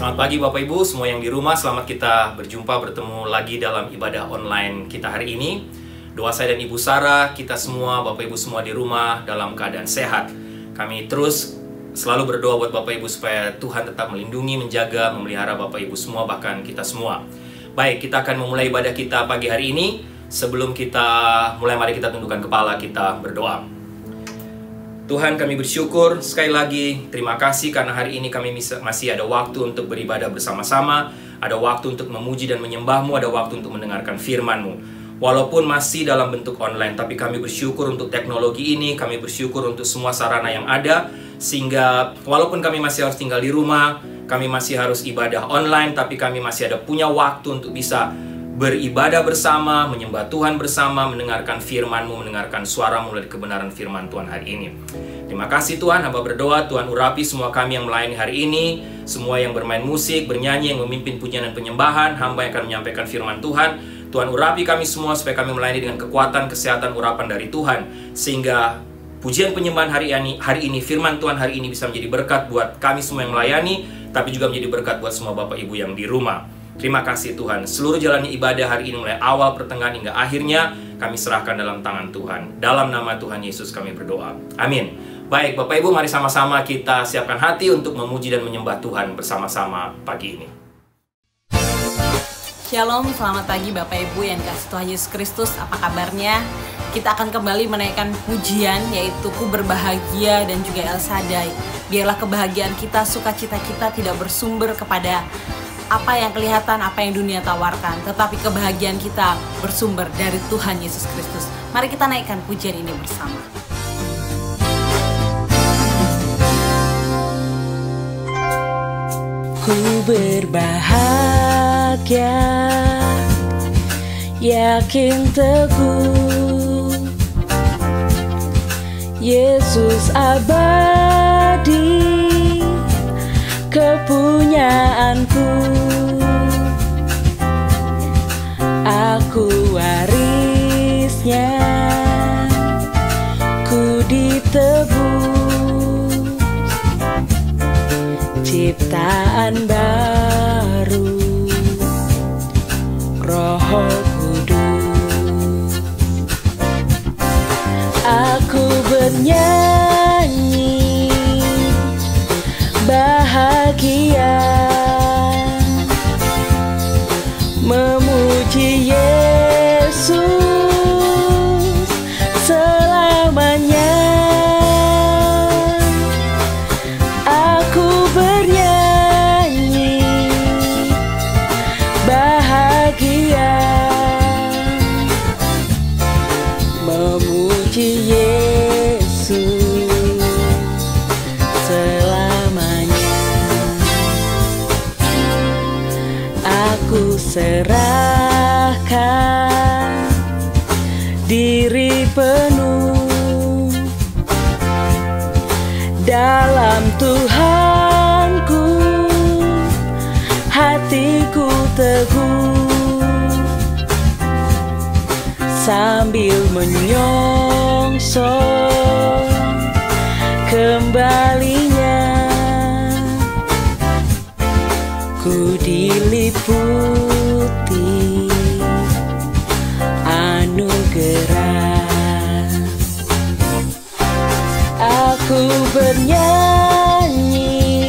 Selamat pagi Bapak Ibu, semua yang di rumah. Selamat kita berjumpa bertemu lagi dalam ibadah online kita hari ini. Doa saya dan Ibu Sarah, kita semua, Bapak Ibu semua di rumah dalam keadaan sehat. Kami terus selalu berdoa buat Bapak Ibu supaya Tuhan tetap melindungi, menjaga, memelihara Bapak Ibu semua, bahkan kita semua. Baik, kita akan memulai ibadah kita pagi hari ini. Sebelum kita mulai, mari kita tundukkan kepala, kita berdoa. Tuhan, kami bersyukur sekali lagi, terima kasih karena hari ini kami masih ada waktu untuk beribadah bersama-sama, ada waktu untuk memuji dan menyembah-Mu, ada waktu untuk mendengarkan firman-Mu. Walaupun masih dalam bentuk online, tapi kami bersyukur untuk teknologi ini, kami bersyukur untuk semua sarana yang ada, sehingga walaupun kami masih harus tinggal di rumah, kami masih harus ibadah online, tapi kami masih ada punya waktu untuk bisa beribadah bersama, menyembah Tuhan bersama, mendengarkan firman-Mu, mendengarkan suara-Mu dari kebenaran firman Tuhan hari ini. Terima kasih Tuhan, hamba berdoa, Tuhan urapi semua kami yang melayani hari ini, semua yang bermain musik, bernyanyi, yang memimpin pujian dan penyembahan, hamba yang akan menyampaikan firman Tuhan. Tuhan urapi kami semua supaya kami melayani dengan kekuatan, kesehatan, urapan dari Tuhan, sehingga pujian penyembahan hari ini, firman Tuhan hari ini bisa menjadi berkat buat kami semua yang melayani, tapi juga menjadi berkat buat semua Bapak Ibu yang di rumah. Terima kasih Tuhan, seluruh jalannya ibadah hari ini mulai awal, pertengahan hingga akhirnya kami serahkan dalam tangan Tuhan. Dalam nama Tuhan Yesus kami berdoa. Amin. Baik Bapak Ibu, mari sama-sama kita siapkan hati untuk memuji dan menyembah Tuhan bersama-sama pagi ini. Shalom, selamat pagi Bapak Ibu yang dikasihi Tuhan Yesus Kristus. Apa kabarnya? Kita akan kembali menaikkan pujian, yaitu Ku Berbahagia dan juga El Shaddai. Biarlah kebahagiaan kita, sukacita kita tidak bersumber kepada apa yang kelihatan, apa yang dunia tawarkan, tetapi kebahagiaan kita bersumber dari Tuhan Yesus Kristus. Mari kita naikkan pujian ini bersama. Ku berbahagia, yakin teguh, Yesus abadi, kepunyaanku. Aku warisnya, ku ditebus, ciptaan baru, Roh Kudus. Aku bernyanyi bahagia, memuji Yesus selamanya. Aku bernyanyi bahagia, memuji Yesus selamanya. Aku serahkan diri penuh dalam Tuhanku, hatiku teguh, sambil menyongsong kembalinya. Ku diliputi anugerah. Aku bernyanyi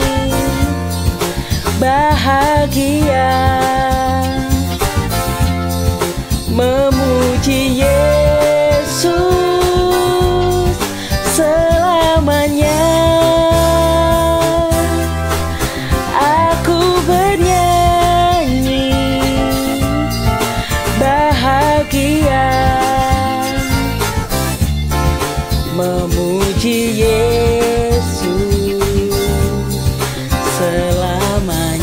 bahagia, memuji Yesus selamanya. Aku bernyanyi bahagia, memuji Yesus selamanya.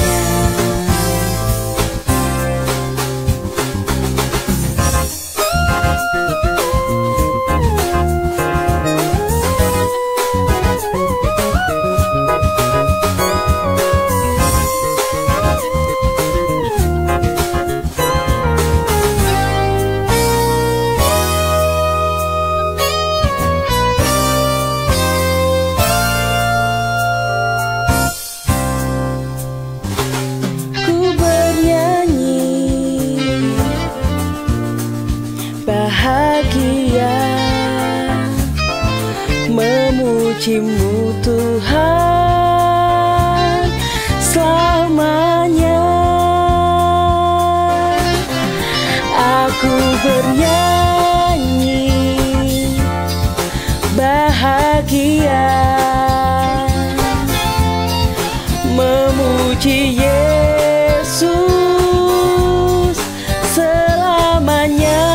memujimu Tuhan selamanya. Aku bernyanyi bahagia, memuji Yesus selamanya.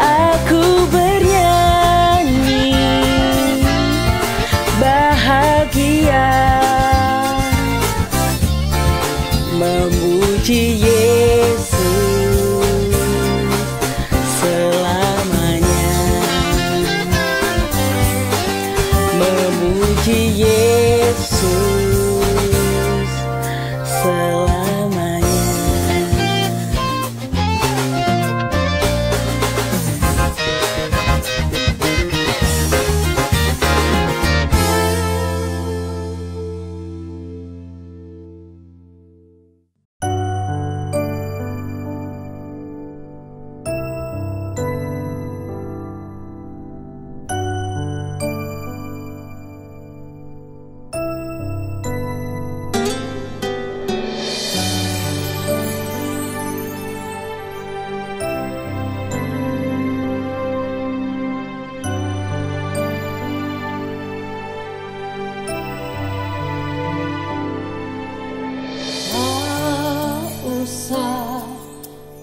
Aku bernyanyi bahagia, memuji Yesus selamanya, memuji Yesus selamanya.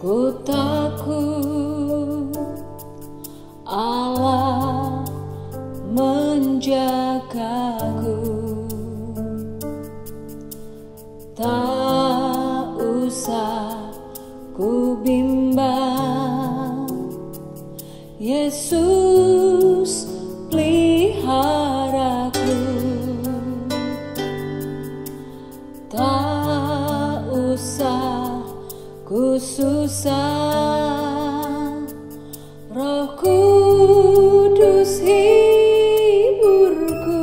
Ku takut, Allah menjagaku. Tak usah ku bimbang, Yesus peliharaku. Tak usah ku susah, Roh Kudus hiburku.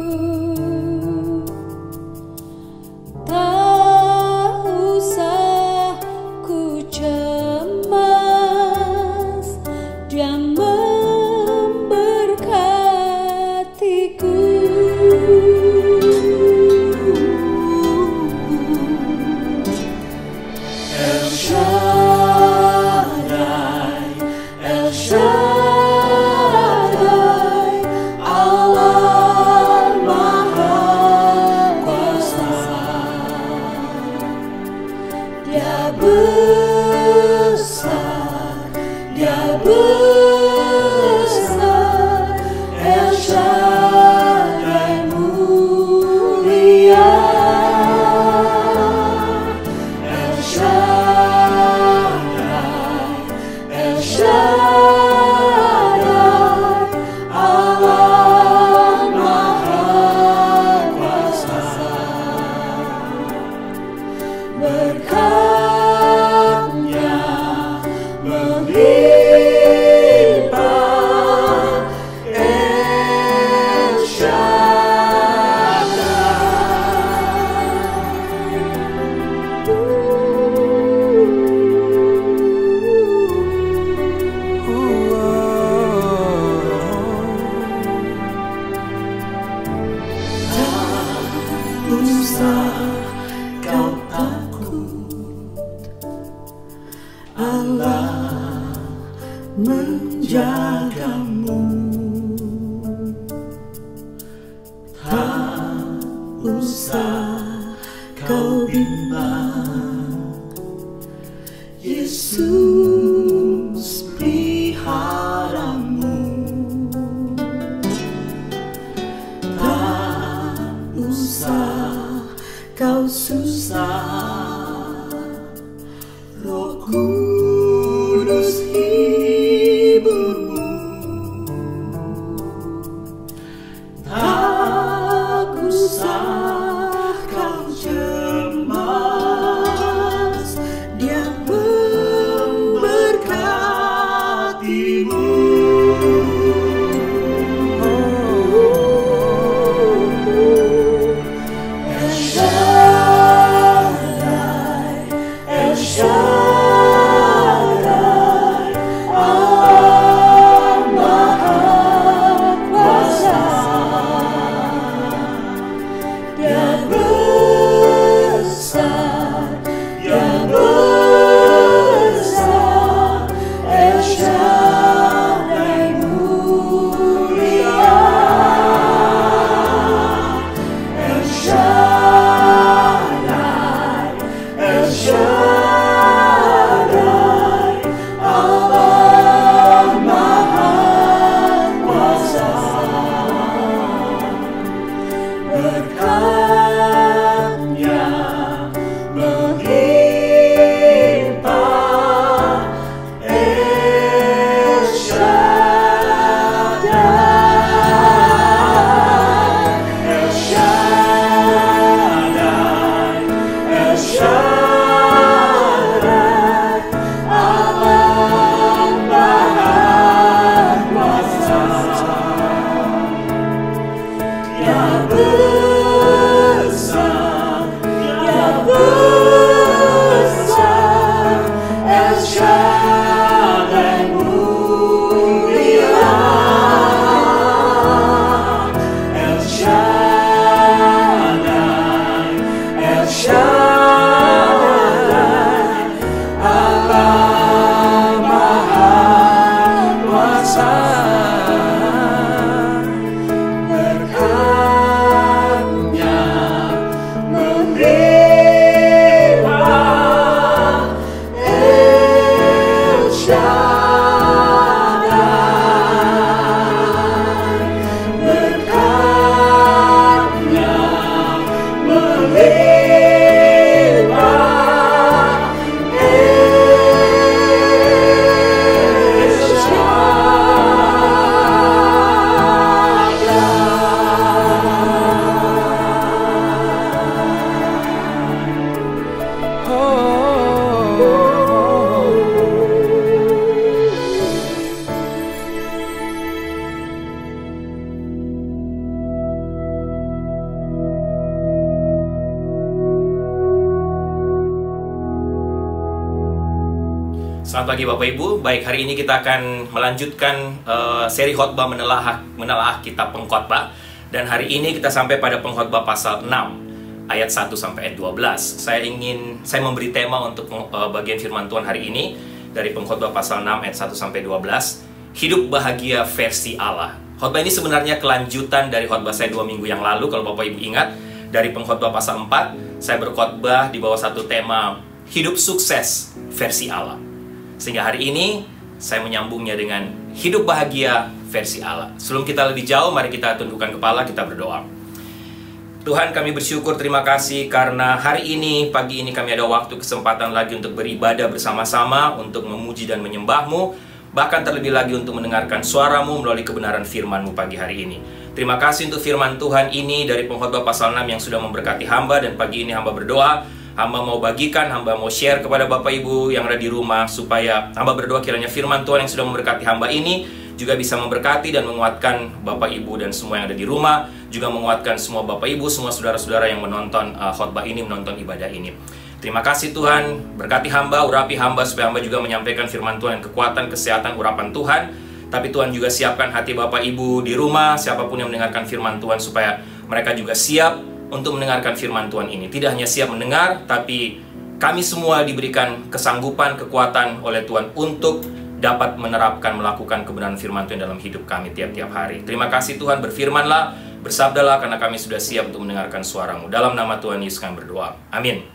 Tak usah ku cemas, Dia memberkatiku. El Shaddai, El Shaddai, Allah Maha Kuasa. Dia besar, Dia besar, El Shaddai mulia. El Shaddai, El Shaddai, Allah Maha Kuasa. Berkat-Nya melimpah, El Shaddai. Tak usah kau takut, Allah menjagamu. Tak usah kau bimbang, Yesus peliharamu. Tak usah kau susah, Roh Kudus hiburmu. Tak usah kau cemas, Dia memberkatimu. El Shaddai, El Shaddai, Selamat pagi Bapak Ibu. Baik, hari ini kita akan melanjutkan seri khotbah menelaah kitab Pengkhotbah. Dan hari ini kita sampai pada Pengkhotbah pasal 6 ayat 1 sampai ayat 12. Saya memberi tema untuk bagian firman Tuhan hari ini dari Pengkhotbah pasal 6 ayat 1 sampai 12. Hidup bahagia versi Allah. Khotbah ini sebenarnya kelanjutan dari khotbah saya 2 minggu yang lalu. Kalau Bapak Ibu ingat, dari Pengkhotbah pasal 4 saya berkhotbah di bawah satu tema hidup sukses versi Allah. Sehingga hari ini saya menyambungnya dengan hidup bahagia versi Allah. Sebelum kita lebih jauh, mari kita tundukkan kepala, kita berdoa. Tuhan, kami bersyukur, terima kasih karena hari ini, pagi ini kami ada waktu kesempatan lagi untuk beribadah bersama-sama, untuk memuji dan menyembah-Mu, bahkan terlebih lagi untuk mendengarkan suara-Mu melalui kebenaran firman-Mu pagi hari ini. Terima kasih untuk firman Tuhan ini dari Pengkhotbah pasal 6 yang sudah memberkati hamba, dan pagi ini hamba berdoa, hamba mau bagikan, hamba mau share kepada Bapak Ibu yang ada di rumah, supaya hamba berdoa kiranya firman Tuhan yang sudah memberkati hamba ini juga bisa memberkati dan menguatkan Bapak Ibu dan semua yang ada di rumah, juga menguatkan semua Bapak Ibu, semua saudara-saudara yang menonton khotbah ini, menonton ibadah ini. Terima kasih Tuhan, berkati hamba, urapi hamba, supaya hamba juga menyampaikan firman Tuhan yang kekuatan, kesehatan, urapan Tuhan. Tapi Tuhan juga siapkan hati Bapak Ibu di rumah, siapapun yang mendengarkan firman Tuhan, supaya mereka juga siap untuk mendengarkan firman Tuhan ini. Tidak hanya siap mendengar, tapi kami semua diberikan kesanggupan, kekuatan oleh Tuhan untuk dapat menerapkan, melakukan kebenaran firman Tuhan dalam hidup kami tiap-tiap hari. Terima kasih Tuhan, berfirmanlah, bersabdalah, karena kami sudah siap untuk mendengarkan suara-Mu. Dalam nama Tuhan Yesus kami berdoa. Amin.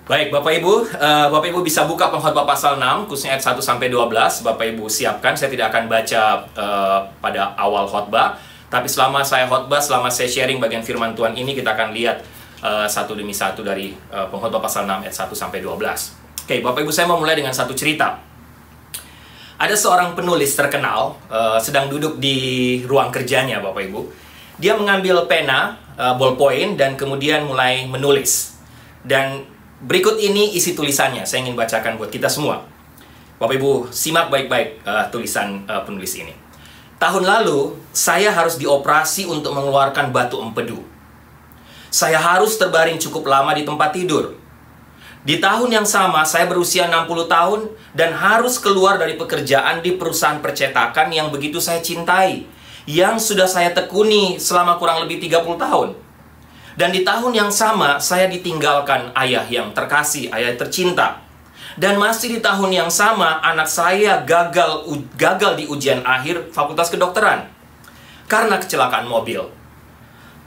Baik, Bapak Ibu bisa buka Pengkhotbah pasal 6, khususnya ayat 1 sampai 12. Bapak Ibu siapkan, saya tidak akan baca pada awal khotbah. Tapi selama saya khotbah, selama saya sharing bagian firman Tuhan ini, kita akan lihat satu demi satu dari Pengkhotbah pasal 6 ayat 1 sampai 12. Oke, Bapak Ibu, saya mau mulai dengan satu cerita. Ada seorang penulis terkenal sedang duduk di ruang kerjanya, Bapak Ibu. Dia mengambil pena, ballpoint, dan kemudian mulai menulis. Dan berikut ini isi tulisannya, saya ingin bacakan buat kita semua. Bapak Ibu, simak baik-baik tulisan penulis ini. Tahun lalu, saya harus dioperasi untuk mengeluarkan batu empedu. Saya harus terbaring cukup lama di tempat tidur. Di tahun yang sama, saya berusia 60 tahun dan harus keluar dari pekerjaan di perusahaan percetakan yang begitu saya cintai, yang sudah saya tekuni selama kurang lebih 30 tahun. Dan di tahun yang sama, saya ditinggalkan ayah yang terkasih, ayah tercinta. Dan masih di tahun yang sama, anak saya gagal di ujian akhir Fakultas Kedokteran karena kecelakaan mobil.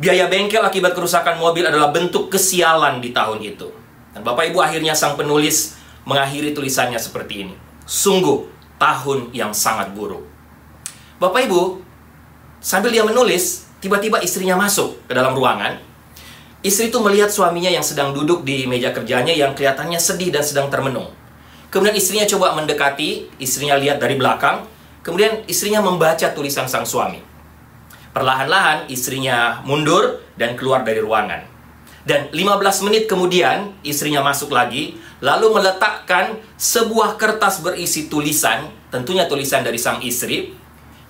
Biaya bengkel akibat kerusakan mobil adalah bentuk kesialan di tahun itu. Dan Bapak Ibu, akhirnya sang penulis mengakhiri tulisannya seperti ini. Sungguh tahun yang sangat buruk. Bapak Ibu, sambil dia menulis, tiba-tiba istrinya masuk ke dalam ruangan. Istri itu melihat suaminya yang sedang duduk di meja kerjanya yang kelihatannya sedih dan sedang termenung. Kemudian istrinya coba mendekati, istrinya lihat dari belakang, kemudian istrinya membaca tulisan sang suami. Perlahan-lahan istrinya mundur dan keluar dari ruangan. Dan 15 menit kemudian istrinya masuk lagi, lalu meletakkan sebuah kertas berisi tulisan, tentunya tulisan dari sang istri,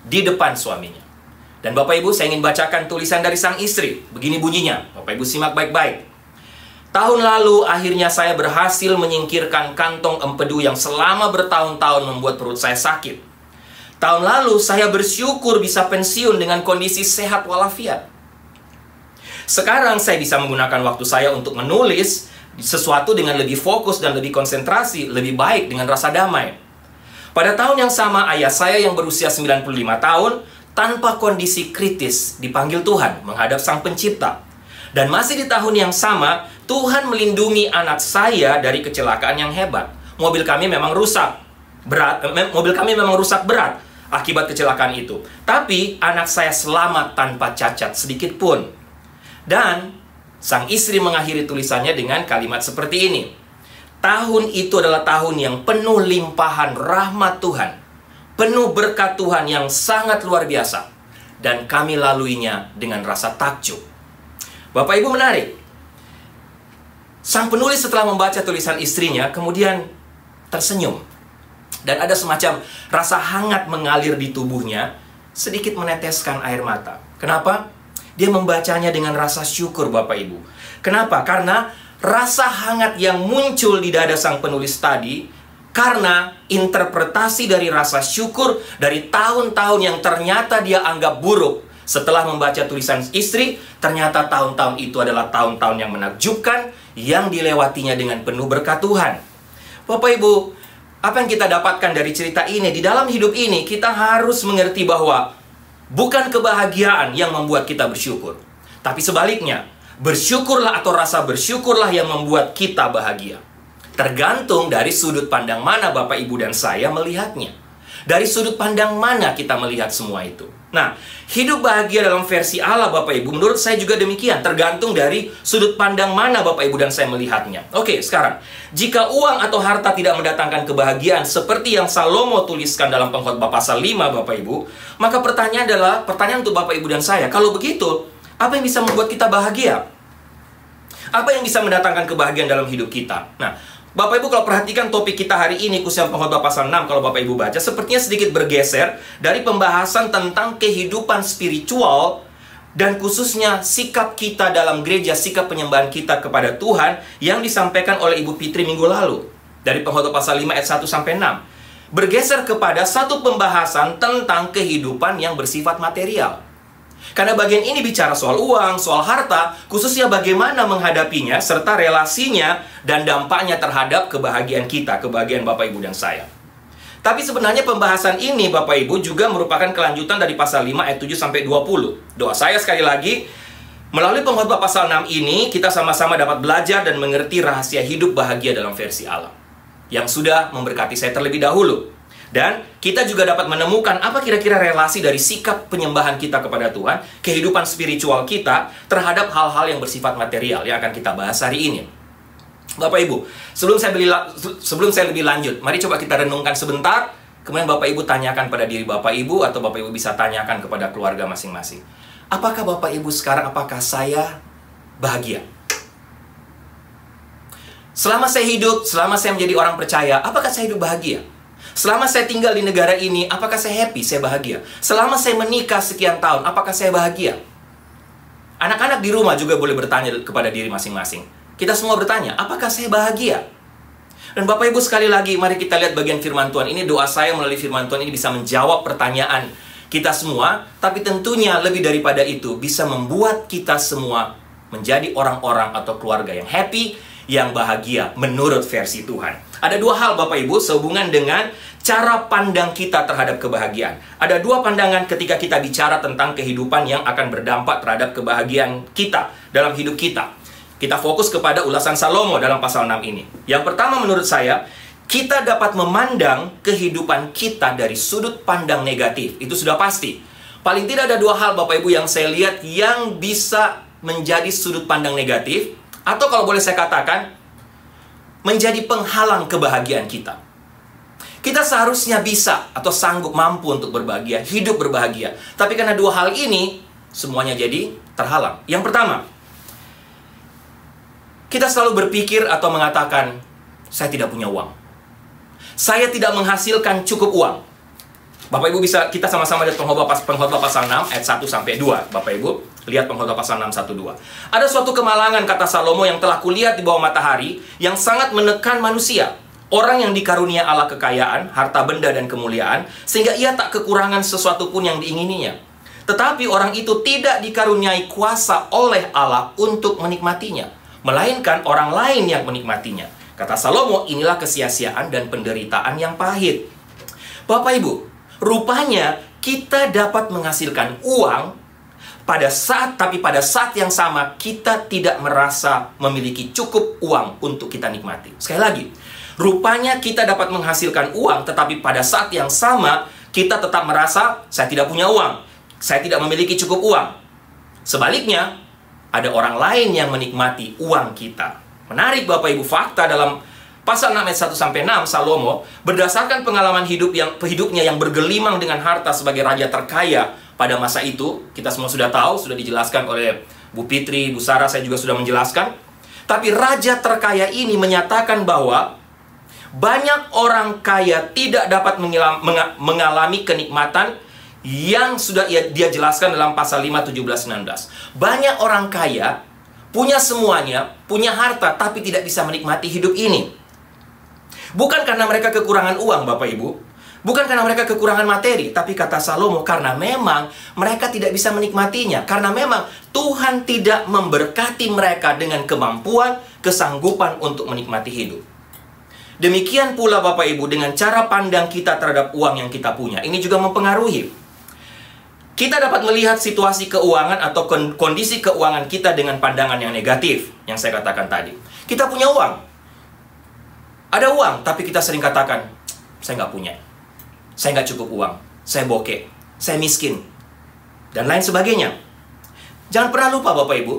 di depan suaminya. Dan Bapak Ibu, saya ingin bacakan tulisan dari sang istri. Begini bunyinya, Bapak Ibu simak baik-baik. Tahun lalu, akhirnya saya berhasil menyingkirkan kantong empedu yang selama bertahun-tahun membuat perut saya sakit. Tahun lalu, saya bersyukur bisa pensiun dengan kondisi sehat walafiat. Sekarang, saya bisa menggunakan waktu saya untuk menulis sesuatu dengan lebih fokus dan lebih konsentrasi, lebih baik dengan rasa damai. Pada tahun yang sama, ayah saya yang berusia 95 tahun, tanpa kondisi kritis, dipanggil Tuhan menghadap Sang Pencipta. Dan masih di tahun yang sama, Tuhan melindungi anak saya dari kecelakaan yang hebat. Mobil kami memang rusak. berat, mobil kami memang rusak berat akibat kecelakaan itu. Tapi anak saya selamat tanpa cacat sedikit pun. Dan sang istri mengakhiri tulisannya dengan kalimat seperti ini. Tahun itu adalah tahun yang penuh limpahan rahmat Tuhan, penuh berkat Tuhan yang sangat luar biasa. Dan kami laluinya dengan rasa takjub. Bapak Ibu, menarik. Sang penulis setelah membaca tulisan istrinya, kemudian tersenyum. Dan ada semacam rasa hangat mengalir di tubuhnya, sedikit meneteskan air mata. Kenapa? Dia membacanya dengan rasa syukur, Bapak Ibu. Kenapa? Karena rasa hangat yang muncul di dada sang penulis tadi, karena interpretasi dari rasa syukur dari tahun-tahun yang ternyata dia anggap buruk. Setelah membaca tulisan istri, ternyata tahun-tahun itu adalah tahun-tahun yang menakjubkan, yang dilewatinya dengan penuh berkat Tuhan. Bapak Ibu, apa yang kita dapatkan dari cerita ini? Di dalam hidup ini, kita harus mengerti bahwa bukan kebahagiaan yang membuat kita bersyukur, tapi sebaliknya, bersyukurlah atau rasa bersyukurlah yang membuat kita bahagia. Tergantung dari sudut pandang mana Bapak, Ibu, dan saya melihatnya. Dari sudut pandang mana kita melihat semua itu. Nah, hidup bahagia dalam versi Allah, Bapak Ibu, menurut saya juga demikian. Tergantung dari sudut pandang mana Bapak, Ibu, dan saya melihatnya. Oke, sekarang, jika uang atau harta tidak mendatangkan kebahagiaan seperti yang Salomo tuliskan dalam Pengkhotbah pasal 5, Bapak Ibu, maka pertanyaan untuk Bapak, Ibu, dan saya, kalau begitu, apa yang bisa membuat kita bahagia? Apa yang bisa mendatangkan kebahagiaan dalam hidup kita? Nah, Bapak Ibu, kalau perhatikan topik kita hari ini, khususnya Pengkhotbah pasal 6, kalau Bapak Ibu baca, sepertinya sedikit bergeser dari pembahasan tentang kehidupan spiritual dan khususnya sikap kita dalam gereja, sikap penyembahan kita kepada Tuhan yang disampaikan oleh Ibu Fitri minggu lalu. Dari Pengkhotbah pasal 5 ayat 1-6. Bergeser kepada satu pembahasan tentang kehidupan yang bersifat material. Karena bagian ini bicara soal uang, soal harta, khususnya bagaimana menghadapinya, serta relasinya dan dampaknya terhadap kebahagiaan kita, kebahagiaan Bapak, Ibu, dan saya. Tapi sebenarnya pembahasan ini, Bapak, Ibu, juga merupakan kelanjutan dari pasal 5 ayat 7-20. Doa saya sekali lagi, melalui Pengkhotbah pasal 6 ini, kita sama-sama dapat belajar dan mengerti rahasia hidup bahagia dalam versi Allah, yang sudah memberkati saya terlebih dahulu. Dan kita juga dapat menemukan apa kira-kira relasi dari sikap penyembahan kita kepada Tuhan, kehidupan spiritual kita terhadap hal-hal yang bersifat material yang akan kita bahas hari ini. Bapak Ibu, sebelum saya lebih lanjut, mari coba kita renungkan sebentar. Kemudian Bapak Ibu tanyakan pada diri Bapak Ibu, atau Bapak Ibu bisa tanyakan kepada keluarga masing-masing. Apakah Bapak Ibu sekarang, apakah saya bahagia? Selama saya hidup, selama saya menjadi orang percaya, apakah saya hidup bahagia? Selama saya tinggal di negara ini, apakah saya happy, saya bahagia? Selama saya menikah sekian tahun, apakah saya bahagia? Anak-anak di rumah juga boleh bertanya kepada diri masing-masing. Kita semua bertanya, apakah saya bahagia? Dan Bapak Ibu, sekali lagi, mari kita lihat bagian firman Tuhan ini. Doa saya melalui firman Tuhan ini bisa menjawab pertanyaan kita semua. Tapi tentunya lebih daripada itu, bisa membuat kita semua menjadi orang-orang atau keluarga yang happy, yang bahagia menurut versi Tuhan. Ada dua hal, Bapak Ibu, sehubungan dengan cara pandang kita terhadap kebahagiaan. Ada dua pandangan ketika kita bicara tentang kehidupan yang akan berdampak terhadap kebahagiaan kita dalam hidup kita. Kita fokus kepada ulasan Salomo dalam pasal 6 ini. Yang pertama, menurut saya, kita dapat memandang kehidupan kita dari sudut pandang negatif. Itu sudah pasti. Paling tidak ada dua hal, Bapak Ibu, yang saya lihat yang bisa menjadi sudut pandang negatif, atau kalau boleh saya katakan, menjadi penghalang kebahagiaan kita. Kita seharusnya bisa atau sanggup mampu untuk berbahagia, hidup berbahagia. Tapi karena dua hal ini, semuanya jadi terhalang. Yang pertama, kita selalu berpikir atau mengatakan, saya tidak punya uang. Saya tidak menghasilkan cukup uang. Bapak Ibu bisa, kita sama-sama lihat Pengkhotbah pasal 6 ayat 1-2. Bapak Ibu, lihat Pengkhotbah pasal 6-1-2. Ada suatu kemalangan, kata Salomo, yang telah kulihat di bawah matahari, yang sangat menekan manusia. Orang yang dikarunia Allah kekayaan, harta benda dan kemuliaan, sehingga ia tak kekurangan sesuatu pun yang diingininya. Tetapi orang itu tidak dikaruniai kuasa oleh Allah untuk menikmatinya, melainkan orang lain yang menikmatinya. Kata Salomo, inilah kesia-siaan dan penderitaan yang pahit. Bapak Ibu, rupanya kita dapat menghasilkan uang tapi pada saat yang sama kita tidak merasa memiliki cukup uang untuk kita nikmati. Sekali lagi, Rupanya kita dapat menghasilkan uang, tetapi pada saat yang sama kita tetap merasa saya tidak punya uang, saya tidak memiliki cukup uang. Sebaliknya, ada orang lain yang menikmati uang kita. Menarik Bapak Ibu, fakta dalam pasal 6 ayat 1-6, Salomo berdasarkan pengalaman hidupnya yang bergelimang dengan harta sebagai raja terkaya pada masa itu. Kita semua sudah tahu, sudah dijelaskan oleh Bu Fitri, Bu Sarah, saya juga sudah menjelaskan. Tapi raja terkaya ini menyatakan bahwa banyak orang kaya tidak dapat mengalami kenikmatan yang sudah dia jelaskan dalam pasal 5, 17, 19. Banyak orang kaya punya semuanya, punya harta, tapi tidak bisa menikmati hidup ini. Bukan karena mereka kekurangan uang, Bapak Ibu. Bukan karena mereka kekurangan materi. Tapi kata Salomo, karena memang mereka tidak bisa menikmatinya. Karena memang Tuhan tidak memberkati mereka dengan kemampuan, kesanggupan untuk menikmati hidup. Demikian pula Bapak Ibu dengan cara pandang kita terhadap uang yang kita punya. Ini juga mempengaruhi. Kita dapat melihat situasi keuangan atau kondisi keuangan kita dengan pandangan yang negatif. Yang saya katakan tadi. Kita punya uang. Ada uang, tapi kita sering katakan, saya nggak punya. Saya nggak cukup uang. Saya bokeh. Saya miskin. Dan lain sebagainya. Jangan pernah lupa Bapak Ibu.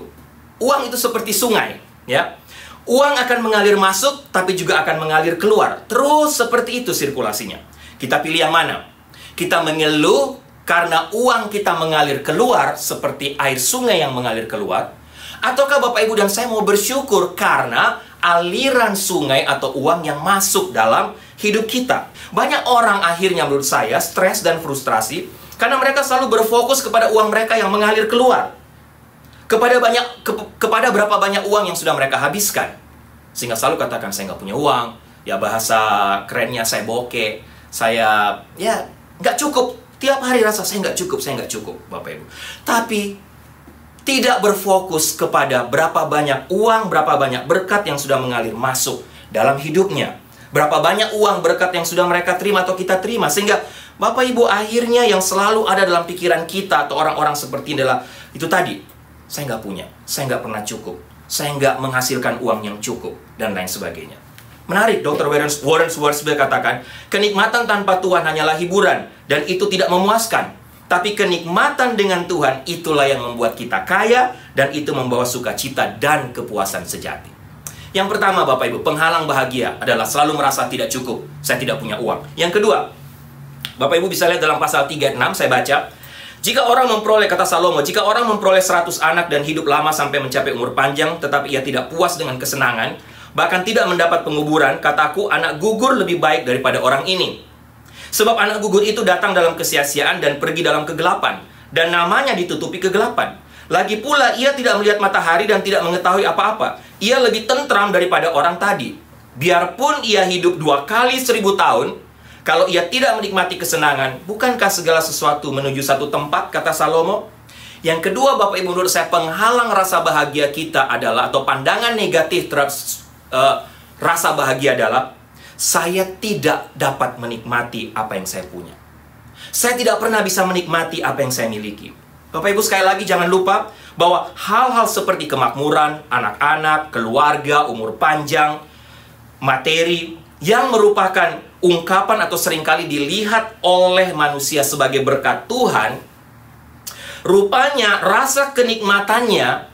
Uang itu seperti sungai. Ya. Uang akan mengalir masuk, tapi juga akan mengalir keluar. Terus seperti itu sirkulasinya. Kita pilih yang mana? Kita mengeluh karena uang kita mengalir keluar seperti air sungai yang mengalir keluar. Ataukah Bapak Ibu dan saya mau bersyukur karena aliran sungai atau uang yang masuk dalam hidup kita. Banyak orang akhirnya menurut saya stres dan frustrasi karena mereka selalu berfokus kepada uang mereka yang mengalir keluar. Kepada berapa banyak uang yang sudah mereka habiskan. Sehingga selalu katakan saya nggak punya uang. Ya bahasa kerennya saya bokeh. Saya ya nggak cukup. Tiap hari rasa saya nggak cukup Bapak Ibu. Tapi tidak berfokus kepada berapa banyak uang, berapa banyak berkat yang sudah mengalir masuk dalam hidupnya. Berapa banyak uang berkat yang sudah mereka terima atau kita terima. Sehingga Bapak Ibu akhirnya yang selalu ada dalam pikiran kita atau orang-orang seperti ini adalah itu tadi. Saya nggak punya, saya nggak pernah cukup, saya nggak menghasilkan uang yang cukup, dan lain sebagainya. Menarik, Dr. Warren Schwartzberg katakan, kenikmatan tanpa Tuhan hanyalah hiburan, dan itu tidak memuaskan. Tapi kenikmatan dengan Tuhan, itulah yang membuat kita kaya, dan itu membawa sukacita dan kepuasan sejati. Yang pertama, Bapak Ibu, penghalang bahagia adalah selalu merasa tidak cukup. Saya tidak punya uang. Yang kedua, Bapak Ibu bisa lihat dalam pasal 36, saya baca. Jika orang memperoleh, kata Salomo, jika orang memperoleh 100 anak dan hidup lama sampai mencapai umur panjang, tetapi ia tidak puas dengan kesenangan, bahkan tidak mendapat penguburan, kataku, anak gugur lebih baik daripada orang ini. Sebab anak gugur itu datang dalam kesia-siaan dan pergi dalam kegelapan, dan namanya ditutupi kegelapan. Lagi pula ia tidak melihat matahari dan tidak mengetahui apa-apa. Ia lebih tentram daripada orang tadi. Biarpun ia hidup 2 kali 1000 tahun, kalau ia tidak menikmati kesenangan, bukankah segala sesuatu menuju satu tempat, kata Salomo? Yang kedua, Bapak Ibu, menurut saya penghalang rasa bahagia kita adalah, atau pandangan negatif terhadap rasa bahagia adalah, saya tidak dapat menikmati apa yang saya punya. Saya tidak pernah bisa menikmati apa yang saya miliki. Bapak Ibu, sekali lagi jangan lupa bahwa hal-hal seperti kemakmuran, anak-anak, keluarga, umur panjang, materi, yang merupakan ungkapan atau seringkali dilihat oleh manusia sebagai berkat Tuhan, rupanya rasa kenikmatannya,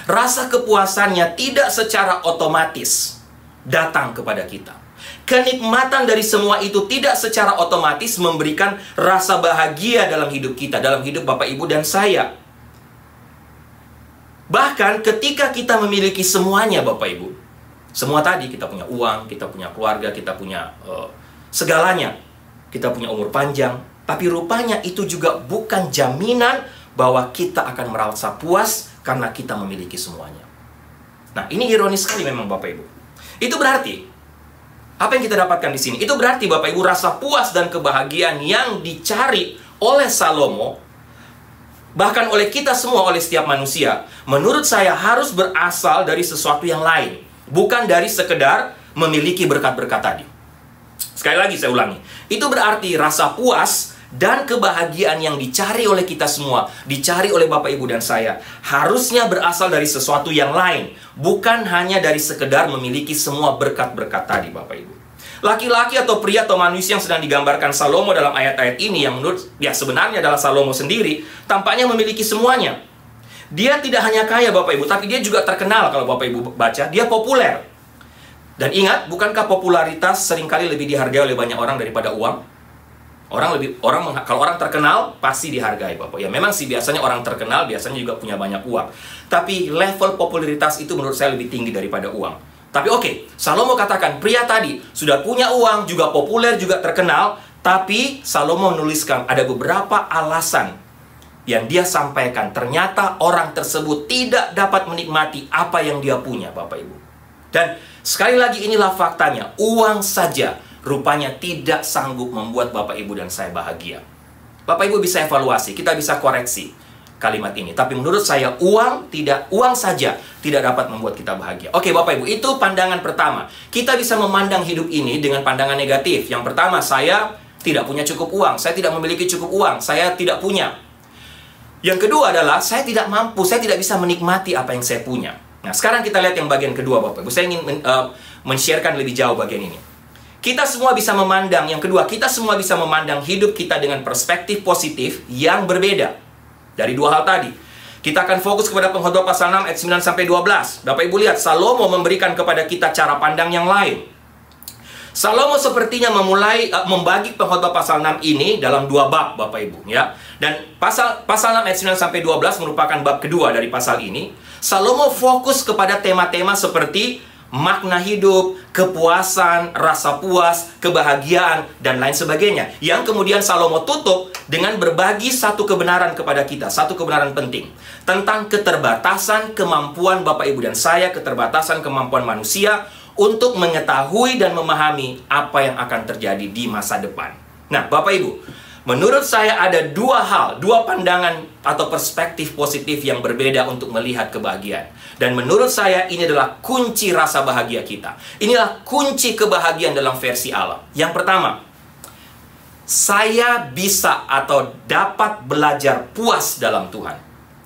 rasa kepuasannya tidak secara otomatis datang kepada kita. Kenikmatan dari semua itu tidak secara otomatis memberikan rasa bahagia dalam hidup kita, dalam hidup Bapak Ibu dan saya. Bahkan ketika kita memiliki semuanya Bapak Ibu, semua tadi, kita punya uang, kita punya keluarga, kita punya segalanya, kita punya umur panjang, tapi rupanya itu juga bukan jaminan bahwa kita akan merasa puas karena kita memiliki semuanya. Nah, ini ironis sekali memang Bapak Ibu. Itu berarti apa yang kita dapatkan di sini? Itu berarti Bapak Ibu rasa puas dan kebahagiaan yang dicari oleh Salomo, bahkan oleh kita semua, oleh setiap manusia, menurut saya harus berasal dari sesuatu yang lain, bukan dari sekedar memiliki berkat-berkat tadi. Sekali lagi saya ulangi, itu berarti rasa puas dan kebahagiaan yang dicari oleh kita semua, dicari oleh Bapak Ibu dan saya, harusnya berasal dari sesuatu yang lain, bukan hanya dari sekedar memiliki semua berkat-berkat tadi Bapak Ibu. Laki-laki atau pria atau manusia yang sedang digambarkan Salomo dalam ayat-ayat ini, yang menurut ya sebenarnya adalah Salomo sendiri, tampaknya memiliki semuanya. Dia tidak hanya kaya Bapak Ibu, tapi dia juga terkenal. Kalau Bapak Ibu baca, dia populer. Dan ingat, bukankah popularitas seringkali lebih dihargai oleh banyak orang daripada uang? Kalau orang terkenal pasti dihargai Bapak. Ya memang sih biasanya orang terkenal biasanya juga punya banyak uang. Tapi level popularitas itu menurut saya lebih tinggi daripada uang. Tapi oke, Salomo katakan pria tadi sudah punya uang, juga populer, juga terkenal. Tapi Salomo menuliskan ada beberapa alasan yang dia sampaikan. Ternyata orang tersebut tidak dapat menikmati apa yang dia punya Bapak Ibu. Dan sekali lagi inilah faktanya, uang saja rupanya tidak sanggup membuat Bapak Ibu dan saya bahagia. Bapak Ibu bisa evaluasi, kita bisa koreksi kalimat ini. Tapi menurut saya uang saja tidak dapat membuat kita bahagia. Oke Bapak Ibu, itu pandangan pertama. Kita bisa memandang hidup ini dengan pandangan negatif. Yang pertama, saya tidak punya cukup uang, saya tidak memiliki cukup uang, saya tidak punya. Yang kedua adalah saya tidak mampu, saya tidak bisa menikmati apa yang saya punya. Nah, sekarang kita lihat yang bagian kedua Bapak Ibu. Saya ingin men-sharekan lebih jauh bagian ini. Kita semua bisa memandang, yang kedua, kita semua bisa memandang hidup kita dengan perspektif positif yang berbeda. Dari dua hal tadi. Kita akan fokus kepada Pengkhotbah pasal 6 ayat 9-12. Bapak Ibu lihat, Salomo memberikan kepada kita cara pandang yang lain. Salomo sepertinya membagi Pengkhotbah pasal 6 ini dalam dua bab Bapak Ibu ya. Dan pasal 6 ayat 9-12 merupakan bab kedua dari pasal ini. Salomo fokus kepada tema-tema seperti makna hidup, kepuasan, rasa puas, kebahagiaan, dan lain sebagainya. Yang kemudian Salomo tutup dengan berbagi satu kebenaran kepada kita, satu kebenaran penting. Tentang keterbatasan kemampuan Bapak Ibu dan saya, keterbatasan kemampuan manusia untuk mengetahui dan memahami apa yang akan terjadi di masa depan. Nah, Bapak Ibu, menurut saya ada dua pandangan atau perspektif positif yang berbeda untuk melihat kebahagiaan. Dan menurut saya ini adalah kunci rasa bahagia kita. Inilah kunci kebahagiaan dalam versi Allah. Yang pertama, saya bisa atau dapat belajar puas dalam Tuhan.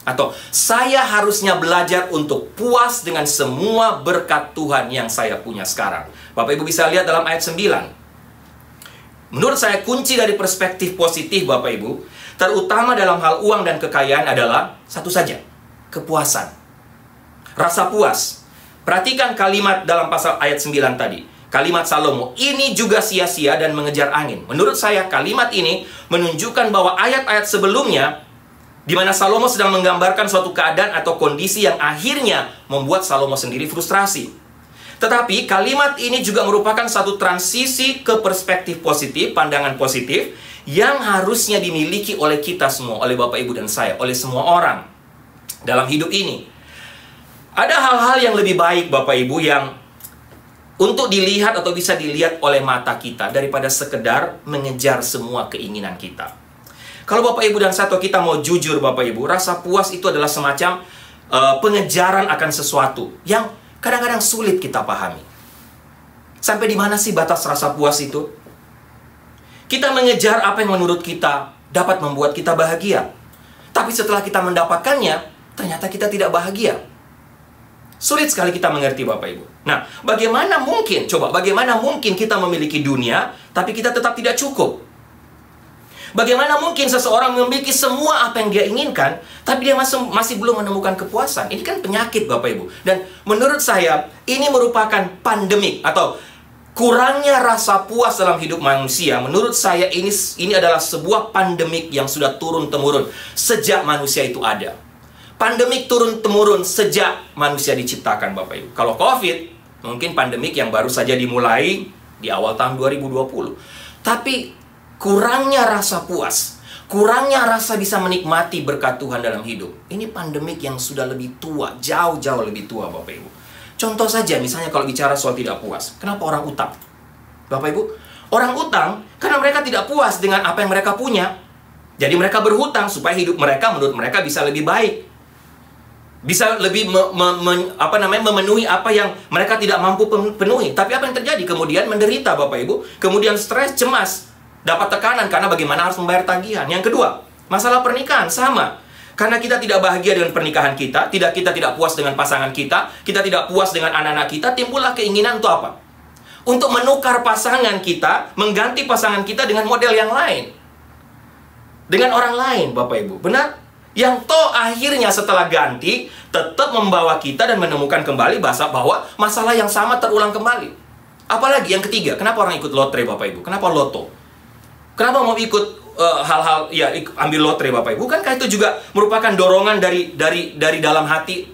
Atau saya harusnya belajar untuk puas dengan semua berkat Tuhan yang saya punya sekarang. Bapak Ibu bisa lihat dalam ayat 9. Menurut saya kunci dari perspektif positif Bapak Ibu, terutama dalam hal uang dan kekayaan adalah satu saja, kepuasan. Rasa puas. Perhatikan kalimat dalam pasal ayat 9 tadi. Kalimat Salomo, ini juga sia-sia dan mengejar angin. Menurut saya kalimat ini menunjukkan bahwa ayat-ayat sebelumnya di mana Salomo sedang menggambarkan suatu keadaan atau kondisi yang akhirnya membuat Salomo sendiri frustrasi. Tetapi kalimat ini juga merupakan satu transisi ke perspektif positif, pandangan positif yang harusnya dimiliki oleh kita semua, oleh Bapak Ibu dan saya, oleh semua orang dalam hidup ini. Ada hal-hal yang lebih baik Bapak Ibu yang untuk dilihat atau bisa dilihat oleh mata kita daripada sekedar mengejar semua keinginan kita. Kalau Bapak Ibu dan saya atau kita mau jujur Bapak Ibu, rasa puas itu adalah semacam pengejaran akan sesuatu yang kadang-kadang sulit kita pahami. Sampai di mana sih batas rasa puas itu? Kita mengejar apa yang menurut kita dapat membuat kita bahagia. Tapi setelah kita mendapatkannya, ternyata kita tidak bahagia. Sulit sekali kita mengerti Bapak Ibu. Nah, bagaimana mungkin kita memiliki dunia, tapi kita tetap tidak cukup? Bagaimana mungkin seseorang memiliki semua apa yang dia inginkan, tapi dia masih belum menemukan kepuasan? Ini kan penyakit Bapak Ibu. Dan menurut saya, ini merupakan pandemik atau kurangnya rasa puas dalam hidup manusia. Menurut saya ini adalah sebuah pandemik yang sudah turun-temurun sejak manusia itu ada. Pandemik turun-temurun sejak manusia diciptakan Bapak Ibu. Kalau COVID, mungkin pandemik yang baru saja dimulai di awal tahun 2020. Tapi kurangnya rasa puas, kurangnya rasa bisa menikmati berkat Tuhan dalam hidup. Ini pandemik yang sudah lebih tua, jauh-jauh lebih tua Bapak Ibu. Contoh saja misalnya kalau bicara soal tidak puas. Kenapa orang utang? Bapak Ibu, orang utang karena mereka tidak puas dengan apa yang mereka punya. Jadi mereka berhutang supaya hidup mereka menurut mereka bisa lebih baik. Bisa lebih memenuhi apa yang mereka tidak mampu penuhi. Tapi apa yang terjadi? Kemudian menderita Bapak Ibu. Kemudian stres, cemas. Dapat tekanan karena bagaimana harus membayar tagihan. Yang kedua, masalah pernikahan sama. Karena kita tidak bahagia dengan pernikahan kita tidak puas dengan pasangan kita tidak puas dengan anak-anak kita, timbullah keinginan untuk apa? untuk menukar pasangan kita, mengganti pasangan kita dengan model yang lain. Dengan orang lain, Bapak Ibu. Benar? Yang toh akhirnya setelah ganti, tetap membawa kita dan menemukan kembali bahwa masalah yang sama terulang kembali. Apalagi yang ketiga, kenapa orang ikut lotre, Bapak Ibu? Kenapa loto? Kenapa mau ikut hal-hal, ya ambil lotre, Bapak Ibu? Bukankah itu juga merupakan dorongan dari dalam hati?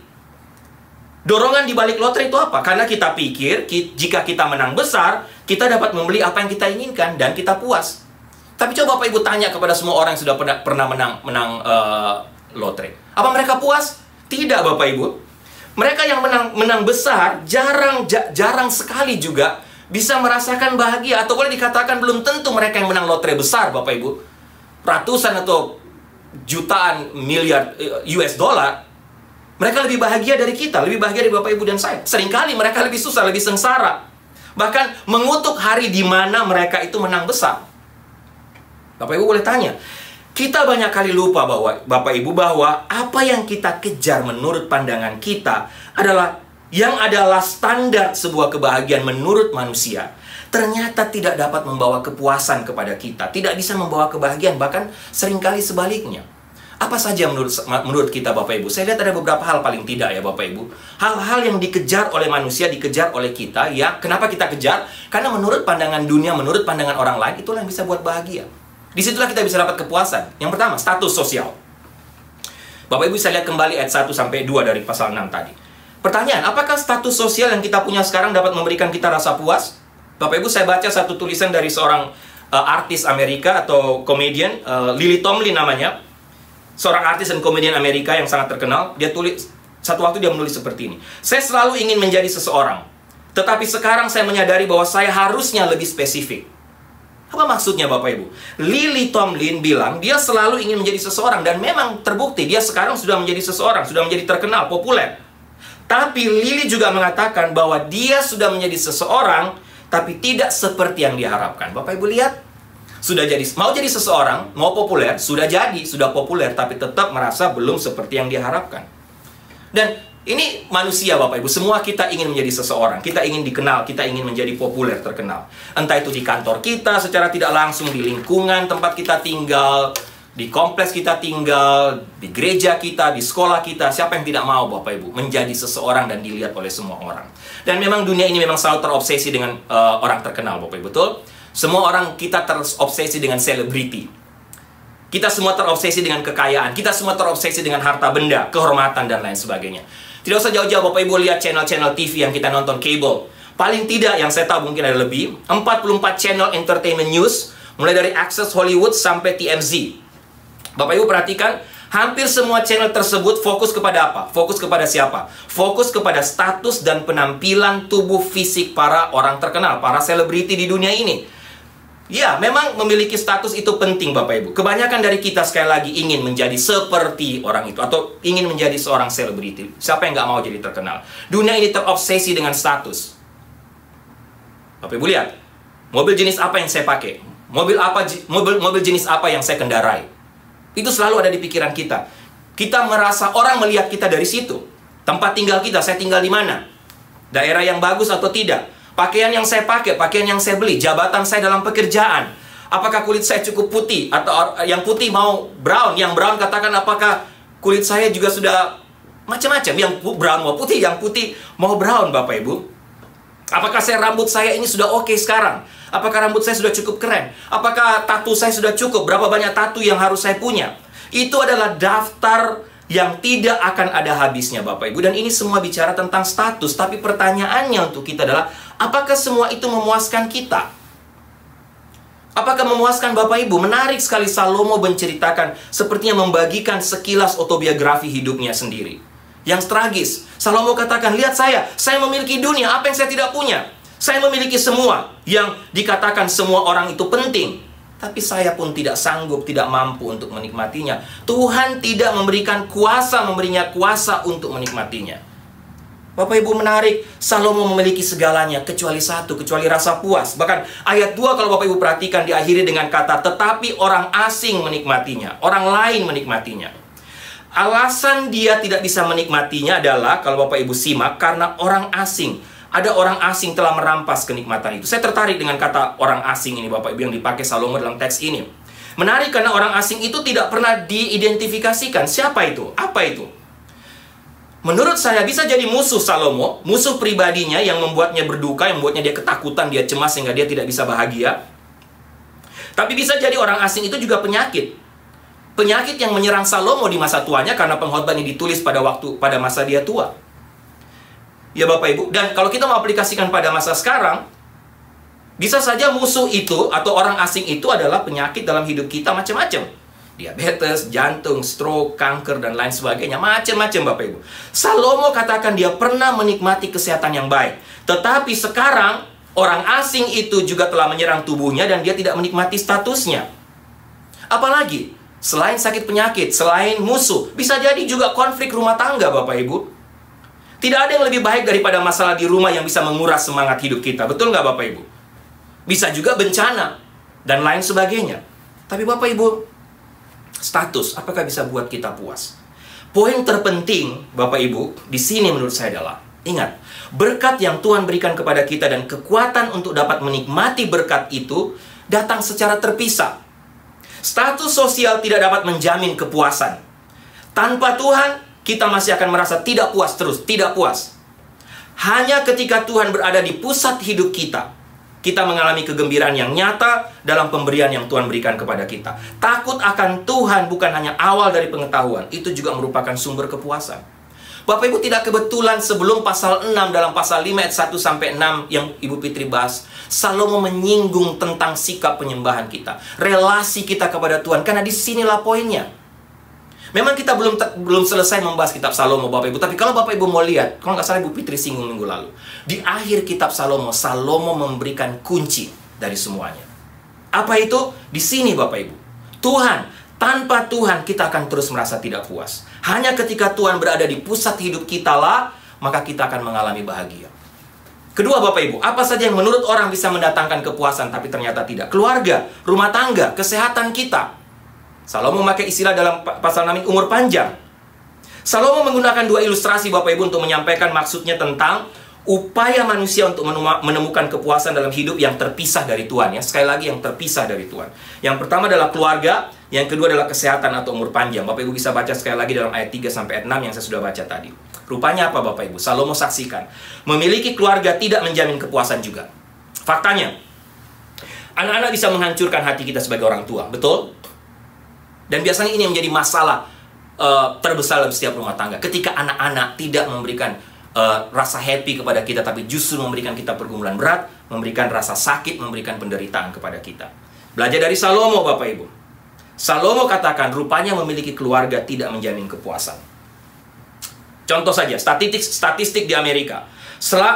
Dorongan di balik lotre itu apa? Karena kita pikir, jika kita menang besar, kita dapat membeli apa yang kita inginkan dan kita puas. Tapi coba Bapak Ibu tanya kepada semua orang yang sudah pernah menang lotre. Apa mereka puas? Tidak, Bapak Ibu. Mereka yang menang besar jarang sekali juga bisa merasakan bahagia, atau boleh dikatakan belum tentu mereka yang menang lotre besar, Bapak Ibu. Ratusan atau jutaan miliar US dollar. Mereka lebih bahagia dari kita, lebih bahagia dari Bapak Ibu dan saya. Seringkali mereka lebih susah, lebih sengsara. Bahkan mengutuk hari di mana mereka itu menang besar. Bapak Ibu boleh tanya, kita banyak kali lupa bahwa Bapak Ibu bahwa apa yang kita kejar menurut pandangan kita adalah standar sebuah kebahagiaan menurut manusia. Ternyata tidak dapat membawa kepuasan kepada kita, tidak bisa membawa kebahagiaan, bahkan seringkali sebaliknya. Apa saja menurut kita, Bapak Ibu? Saya lihat ada beberapa hal paling tidak ya, Bapak Ibu. Hal-hal yang dikejar oleh manusia, dikejar oleh kita, ya. Kenapa kita kejar? Karena menurut pandangan dunia, menurut pandangan orang lain, itulah yang bisa buat bahagia. Disitulah kita bisa dapat kepuasan. Yang pertama, status sosial. Bapak Ibu bisa lihat kembali ayat 1-2 dari pasal 6 tadi. Pertanyaan, apakah status sosial yang kita punya sekarang dapat memberikan kita rasa puas? Bapak Ibu, saya baca satu tulisan dari seorang artis Amerika atau komedian, Lily Tomlin namanya. Seorang artis dan komedian Amerika yang sangat terkenal. Dia tulis, satu waktu dia menulis seperti ini. Saya selalu ingin menjadi seseorang, tetapi sekarang saya menyadari bahwa saya harusnya lebih spesifik. Apa maksudnya, Bapak Ibu? Lily Tomlin bilang dia selalu ingin menjadi seseorang, dan memang terbukti dia sekarang sudah menjadi seseorang, sudah menjadi terkenal, populer. Tapi Lily juga mengatakan bahwa dia sudah menjadi seseorang, tapi tidak seperti yang diharapkan. Bapak Ibu lihat, mau jadi seseorang, mau populer, sudah populer, tapi tetap merasa belum seperti yang diharapkan. Dan ini manusia, Bapak Ibu, semua kita ingin menjadi seseorang. Kita ingin dikenal, kita ingin menjadi populer, terkenal. Entah itu di kantor kita, secara tidak langsung, di lingkungan tempat kita tinggal, di kompleks kita tinggal, di gereja kita, di sekolah kita. Siapa yang tidak mau, Bapak Ibu, menjadi seseorang dan dilihat oleh semua orang. Dan memang dunia ini memang selalu terobsesi dengan orang terkenal, Bapak Ibu, betul? Semua orang kita terobsesi dengan selebriti. Kita semua terobsesi dengan kekayaan. Kita semua terobsesi dengan harta benda, kehormatan, dan lain sebagainya. Tidak usah jauh-jauh, Bapak Ibu, lihat channel-channel TV yang kita nonton, cable. Paling tidak, yang saya tahu mungkin ada lebih, 44 channel entertainment news, mulai dari Access Hollywood sampai TMZ. Bapak Ibu perhatikan, hampir semua channel tersebut fokus kepada apa? Fokus kepada siapa? Fokus kepada status dan penampilan tubuh fisik para orang terkenal, para selebriti di dunia ini. Ya, memang memiliki status itu penting, Bapak Ibu. Kebanyakan dari kita sekali lagi ingin menjadi seperti orang itu, atau ingin menjadi seorang selebriti. Siapa yang nggak mau jadi terkenal? Dunia ini terobsesi dengan status. Bapak Ibu lihat, mobil jenis apa yang saya pakai? Mobil jenis apa yang saya kendarai? Itu selalu ada di pikiran kita. Kita merasa orang melihat kita dari situ. Tempat tinggal kita, saya tinggal di mana? Daerah yang bagus atau tidak? Pakaian yang saya pakai, pakaian yang saya beli, jabatan saya dalam pekerjaan. Apakah kulit saya cukup putih? Atau yang putih mau brown? Yang brown katakan apakah kulit saya juga sudah macam-macam? Yang brown mau putih, yang putih mau brown, Bapak Ibu. Apakah rambut saya ini sudah oke sekarang? Apakah rambut saya sudah cukup keren? Apakah tattoo saya sudah cukup? Berapa banyak tattoo yang harus saya punya? Itu adalah daftar yang tidak akan ada habisnya, Bapak Ibu. Dan ini semua bicara tentang status. Tapi pertanyaannya untuk kita adalah, apakah semua itu memuaskan kita? Apakah memuaskan Bapak Ibu? Menarik sekali Salomo menceritakan, sepertinya membagikan sekilas autobiografi hidupnya sendiri. Yang tragis, Salomo katakan, lihat saya memiliki dunia, apa yang saya tidak punya? Saya memiliki semua yang dikatakan semua orang itu penting. Tapi saya pun tidak sanggup, tidak mampu untuk menikmatinya. Tuhan tidak memberinya kuasa untuk menikmatinya. Bapak Ibu menarik, Salomo memiliki segalanya kecuali rasa puas. Bahkan ayat 2 kalau Bapak Ibu perhatikan diakhiri dengan kata, tetapi orang asing menikmatinya, orang lain menikmatinya. Alasan dia tidak bisa menikmatinya adalah, kalau Bapak Ibu simak, karena orang asing. ada orang asing telah merampas kenikmatan itu. Saya tertarik dengan kata orang asing ini, Bapak Ibu, yang dipakai Salomo dalam teks ini. Menarik karena orang asing itu tidak pernah diidentifikasikan. Siapa itu? Apa itu? Menurut saya bisa jadi musuh Salomo, musuh pribadinya yang membuatnya berduka, yang membuatnya dia ketakutan, dia cemas sehingga dia tidak bisa bahagia. Tapi bisa jadi orang asing itu juga penyakit. Penyakit yang menyerang Salomo di masa tuanya karena pengkhotbah ini ditulis pada masa dia tua. Ya Bapak Ibu, dan kalau kita mau aplikasikan pada masa sekarang, bisa saja musuh itu atau orang asing itu adalah penyakit dalam hidup kita macam-macam. Diabetes, jantung, stroke, kanker, dan lain sebagainya. Macam-macam Bapak Ibu. Salomo katakan dia pernah menikmati kesehatan yang baik. Tetapi sekarang, orang asing itu juga telah menyerang tubuhnya dan dia tidak menikmati statusnya. Apalagi, selain sakit penyakit, selain musuh, bisa jadi juga konflik rumah tangga Bapak Ibu. Tidak ada yang lebih baik daripada masalah di rumah yang bisa menguras semangat hidup kita. Betul nggak Bapak Ibu? Bisa juga bencana dan lain sebagainya. Tapi Bapak Ibu, status apakah bisa buat kita puas? Poin terpenting Bapak Ibu di sini menurut saya adalah, ingat, berkat yang Tuhan berikan kepada kita dan kekuatan untuk dapat menikmati berkat itu datang secara terpisah. Status sosial tidak dapat menjamin kepuasan. Tanpa Tuhan, kita masih akan merasa tidak puas terus, tidak puas. Hanya ketika Tuhan berada di pusat hidup kita, kita mengalami kegembiraan yang nyata dalam pemberian yang Tuhan berikan kepada kita. Takut akan Tuhan bukan hanya awal dari pengetahuan, itu juga merupakan sumber kepuasan. Bapak Ibu, tidak kebetulan sebelum pasal 6 dalam pasal 5 ayat 1 sampai 6 yang Ibu Fitri bahas, Salomo menyinggung tentang sikap penyembahan kita, relasi kita kepada Tuhan, karena disinilah poinnya. Memang kita belum selesai membahas kitab Salomo Bapak Ibu, tapi kalau Bapak Ibu mau lihat, kalau nggak salah Ibu Fitri singgung minggu lalu, di akhir kitab Salomo, Salomo memberikan kunci dari semuanya. Apa itu? Di sini Bapak Ibu, Tuhan, tanpa Tuhan kita akan terus merasa tidak puas. Hanya ketika Tuhan berada di pusat hidup kita lah, maka kita akan mengalami bahagia. Kedua Bapak Ibu, apa saja yang menurut orang bisa mendatangkan kepuasan tapi ternyata tidak? Keluarga, rumah tangga, kesehatan kita. Salomo memakai istilah dalam pasal 6 umur panjang. Salomo menggunakan dua ilustrasi Bapak Ibu untuk menyampaikan maksudnya tentang upaya manusia untuk menemukan kepuasan dalam hidup yang terpisah dari Tuhan. Ya, sekali lagi yang terpisah dari Tuhan. Yang pertama adalah keluarga, yang kedua adalah kesehatan atau umur panjang. Bapak Ibu bisa baca sekali lagi dalam ayat 3 sampai ayat 6 yang saya sudah baca tadi. Rupanya apa Bapak Ibu? Salomo saksikan, memiliki keluarga tidak menjamin kepuasan juga. Faktanya, anak-anak bisa menghancurkan hati kita sebagai orang tua, betul? Dan biasanya ini yang menjadi masalah terbesar dalam setiap rumah tangga. Ketika anak-anak tidak memberikan rasa happy kepada kita, tapi justru memberikan kita pergumulan berat, memberikan rasa sakit, memberikan penderitaan kepada kita. Belajar dari Salomo Bapak Ibu. Salomo katakan rupanya memiliki keluarga tidak menjamin kepuasan. Contoh saja, statistik di Amerika.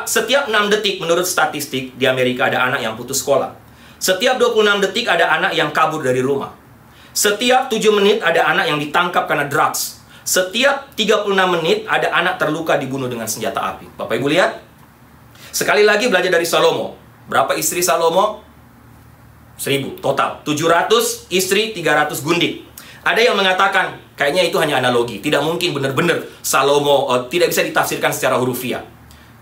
Setiap 6 detik menurut statistik di Amerika ada anak yang putus sekolah. Setiap 26 detik ada anak yang kabur dari rumah. Setiap 7 menit ada anak yang ditangkap karena drugs. Setiap 36 menit ada anak terluka dibunuh dengan senjata api. Bapak Ibu lihat. Sekali lagi belajar dari Salomo. Berapa istri Salomo? 1000 total. 700 istri, 300 gundik. Ada yang mengatakan, kayaknya itu hanya analogi. Tidak mungkin benar-benar Salomo tidak bisa ditafsirkan secara hurufiah.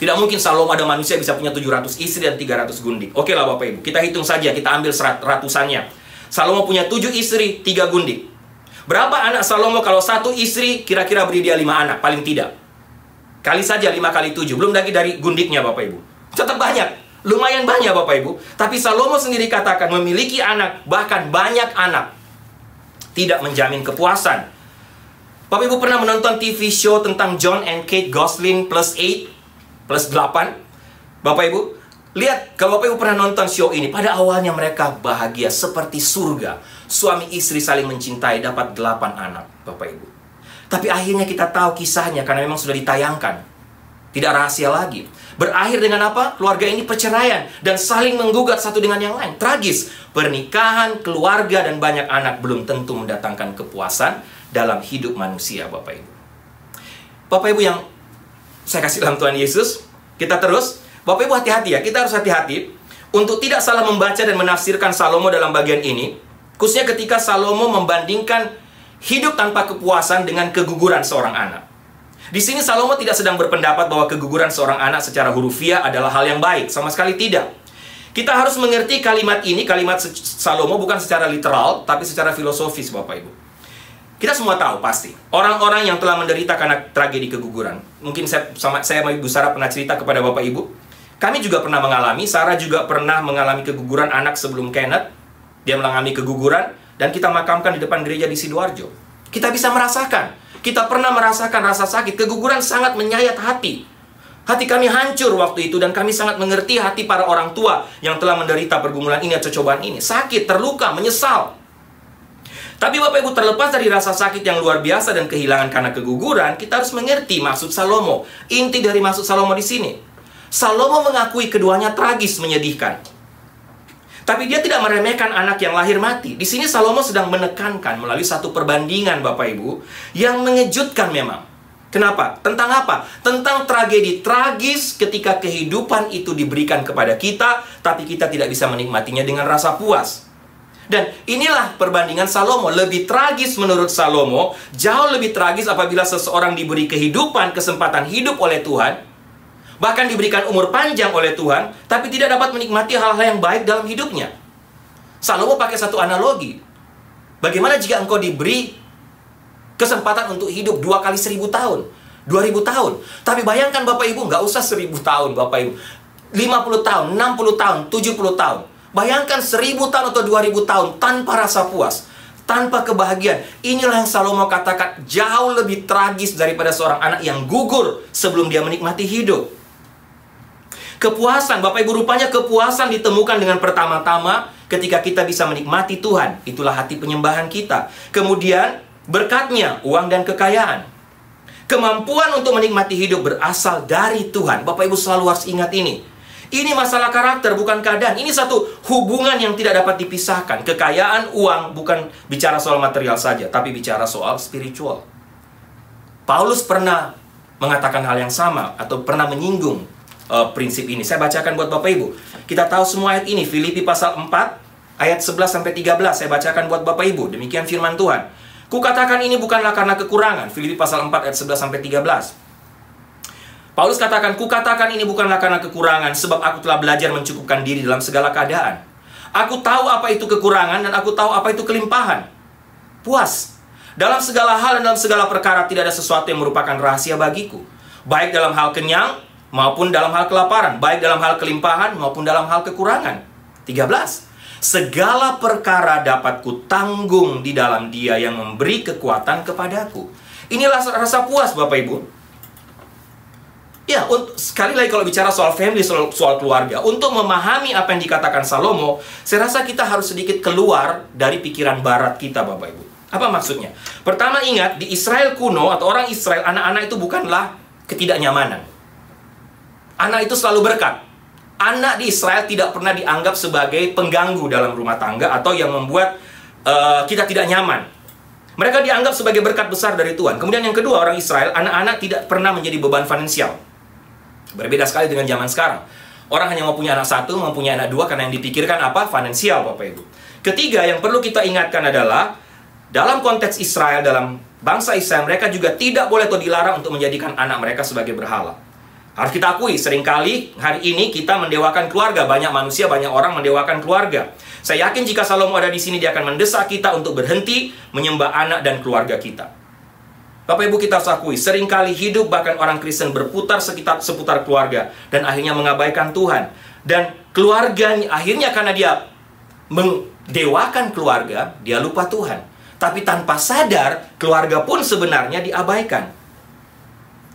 Tidak mungkin Salomo ada manusia bisa punya 700 istri dan 300 gundik. Oke lah Bapak Ibu, kita hitung saja, kita ambil ratusannya. Salomo punya 7 istri, 3 gundik. Berapa anak Salomo kalau 1 istri kira-kira beri dia 5 anak, paling tidak. Kali saja 5 kali 7, belum lagi dari gundiknya Bapak Ibu. Tetap banyak, lumayan banyak Bapak Ibu. Tapi Salomo sendiri katakan memiliki anak, bahkan banyak anak, tidak menjamin kepuasan. Bapak Ibu pernah menonton TV show tentang John and Kate Gosling plus 8, plus 8? Bapak Ibu, lihat, kalau Bapak Ibu pernah nonton show ini, pada awalnya mereka bahagia seperti surga. Suami istri saling mencintai, dapat 8 anak, Bapak Ibu. Tapi akhirnya kita tahu kisahnya karena memang sudah ditayangkan. Tidak rahasia lagi. Berakhir dengan apa? Keluarga ini perceraian dan saling menggugat satu dengan yang lain. Tragis. Pernikahan, keluarga, dan banyak anak belum tentu mendatangkan kepuasan dalam hidup manusia, Bapak Ibu. Bapak Ibu yang saya kasih dalam Tuhan Yesus, kita terus. Bapak Ibu hati-hati ya, kita harus hati-hati untuk tidak salah membaca dan menafsirkan Salomo dalam bagian ini, khususnya ketika Salomo membandingkan hidup tanpa kepuasan dengan keguguran seorang anak. Di sini Salomo tidak sedang berpendapat bahwa keguguran seorang anak secara hurufiah adalah hal yang baik. Sama sekali tidak. Kita harus mengerti kalimat ini, kalimat Salomo bukan secara literal, tapi secara filosofis, Bapak Ibu. Kita semua tahu pasti, orang-orang yang telah menderita karena tragedi keguguran. Mungkin saya sama Ibu Sarah pernah cerita kepada Bapak Ibu. Kami juga pernah mengalami, Sarah juga pernah mengalami keguguran anak sebelum Kenneth. Dia mengalami keguguran, dan kita makamkan di depan gereja di Sidoarjo. Kita bisa merasakan, kita pernah merasakan rasa sakit. Keguguran sangat menyayat hati. Hati kami hancur waktu itu, dan kami sangat mengerti hati para orang tua yang telah menderita pergumulan ini atau cobaan ini. Sakit, terluka, menyesal. Tapi Bapak Ibu, terlepas dari rasa sakit yang luar biasa dan kehilangan karena keguguran, kita harus mengerti maksud Salomo. Inti dari maksud Salomo di sini. Salomo mengakui keduanya tragis, menyedihkan. Tapi dia tidak meremehkan anak yang lahir mati. Di sini Salomo sedang menekankan melalui satu perbandingan, Bapak Ibu, yang mengejutkan memang. Kenapa? Tentang apa? Tentang tragedi tragis ketika kehidupan itu diberikan kepada kita, tapi kita tidak bisa menikmatinya dengan rasa puas. Dan inilah perbandingan Salomo. Lebih tragis menurut Salomo, jauh lebih tragis apabila seseorang diberi kehidupan, kesempatan hidup oleh Tuhan, bahkan diberikan umur panjang oleh Tuhan, tapi tidak dapat menikmati hal-hal yang baik dalam hidupnya. Salomo pakai satu analogi. Bagaimana jika engkau diberi kesempatan untuk hidup 2 kali 1000 tahun, 2000 tahun. Tapi bayangkan Bapak Ibu, nggak usah 1000 tahun Bapak Ibu, 50 tahun, 60 tahun, 70 tahun. Bayangkan 1000 tahun atau 2000 tahun tanpa rasa puas, tanpa kebahagiaan. Inilah yang Salomo katakan jauh lebih tragis daripada seorang anak yang gugur sebelum dia menikmati hidup. Kepuasan, Bapak Ibu, rupanya kepuasan ditemukan dengan pertama-tama ketika kita bisa menikmati Tuhan. Itulah hati penyembahan kita. Kemudian berkatnya, uang dan kekayaan. Kemampuan untuk menikmati hidup berasal dari Tuhan. Bapak Ibu selalu harus ingat ini. Ini masalah karakter, bukan keadaan. Ini satu hubungan yang tidak dapat dipisahkan. Kekayaan, uang, bukan bicara soal material saja, tapi bicara soal spiritual. Paulus pernah mengatakan hal yang sama, atau pernah menyinggung prinsip ini. Saya bacakan buat Bapak Ibu. Kita tahu semua ayat ini, Filipi pasal 4, ayat 11-13. Saya bacakan buat Bapak Ibu. Demikian firman Tuhan. Kukatakan ini bukanlah karena kekurangan. Filipi pasal 4, ayat 11-13. Paulus katakan, kukatakan ini bukanlah karena kekurangan, sebab aku telah belajar mencukupkan diri dalam segala keadaan. Aku tahu apa itu kekurangan, dan aku tahu apa itu kelimpahan. Puas. Dalam segala hal dan dalam segala perkara tidak ada sesuatu yang merupakan rahasia bagiku. Baik dalam hal kenyang, maupun dalam hal kelaparan. Baik dalam hal kelimpahan, maupun dalam hal kekurangan. 13. Segala perkara dapat kutanggung di dalam Dia yang memberi kekuatan kepadaku. Inilah rasa puas, Bapak Ibu. Ya, sekali lagi kalau bicara soal family, soal keluarga, untuk memahami apa yang dikatakan Salomo, saya rasa kita harus sedikit keluar dari pikiran barat kita, Bapak Ibu. Apa maksudnya? Pertama, ingat, di Israel kuno atau orang Israel, anak-anak itu bukanlah ketidaknyamanan. Anak itu selalu berkat. Anak di Israel tidak pernah dianggap sebagai pengganggu dalam rumah tangga atau yang membuat kita tidak nyaman. Mereka dianggap sebagai berkat besar dari Tuhan. Kemudian yang kedua, orang Israel, anak-anak tidak pernah menjadi beban finansial. Berbeda sekali dengan zaman sekarang. Orang hanya mau punya anak satu, mau punya anak dua, karena yang dipikirkan apa? Finansial, Bapak Ibu. Ketiga, yang perlu kita ingatkan adalah, dalam konteks Israel, dalam bangsa Israel, mereka juga tidak boleh atau dilarang untuk menjadikan anak mereka sebagai berhala. Harus kita akui, seringkali hari ini kita mendewakan keluarga. Banyak manusia, banyak orang mendewakan keluarga. Saya yakin jika Salomo ada di sini, dia akan mendesak kita untuk berhenti menyembah anak dan keluarga kita. Bapak Ibu, kita harus akui, seringkali hidup bahkan orang Kristen berputar seputar keluarga dan akhirnya mengabaikan Tuhan. Dan keluarganya, akhirnya karena dia mendewakan keluarga, dia lupa Tuhan. Tapi tanpa sadar, keluarga pun sebenarnya diabaikan.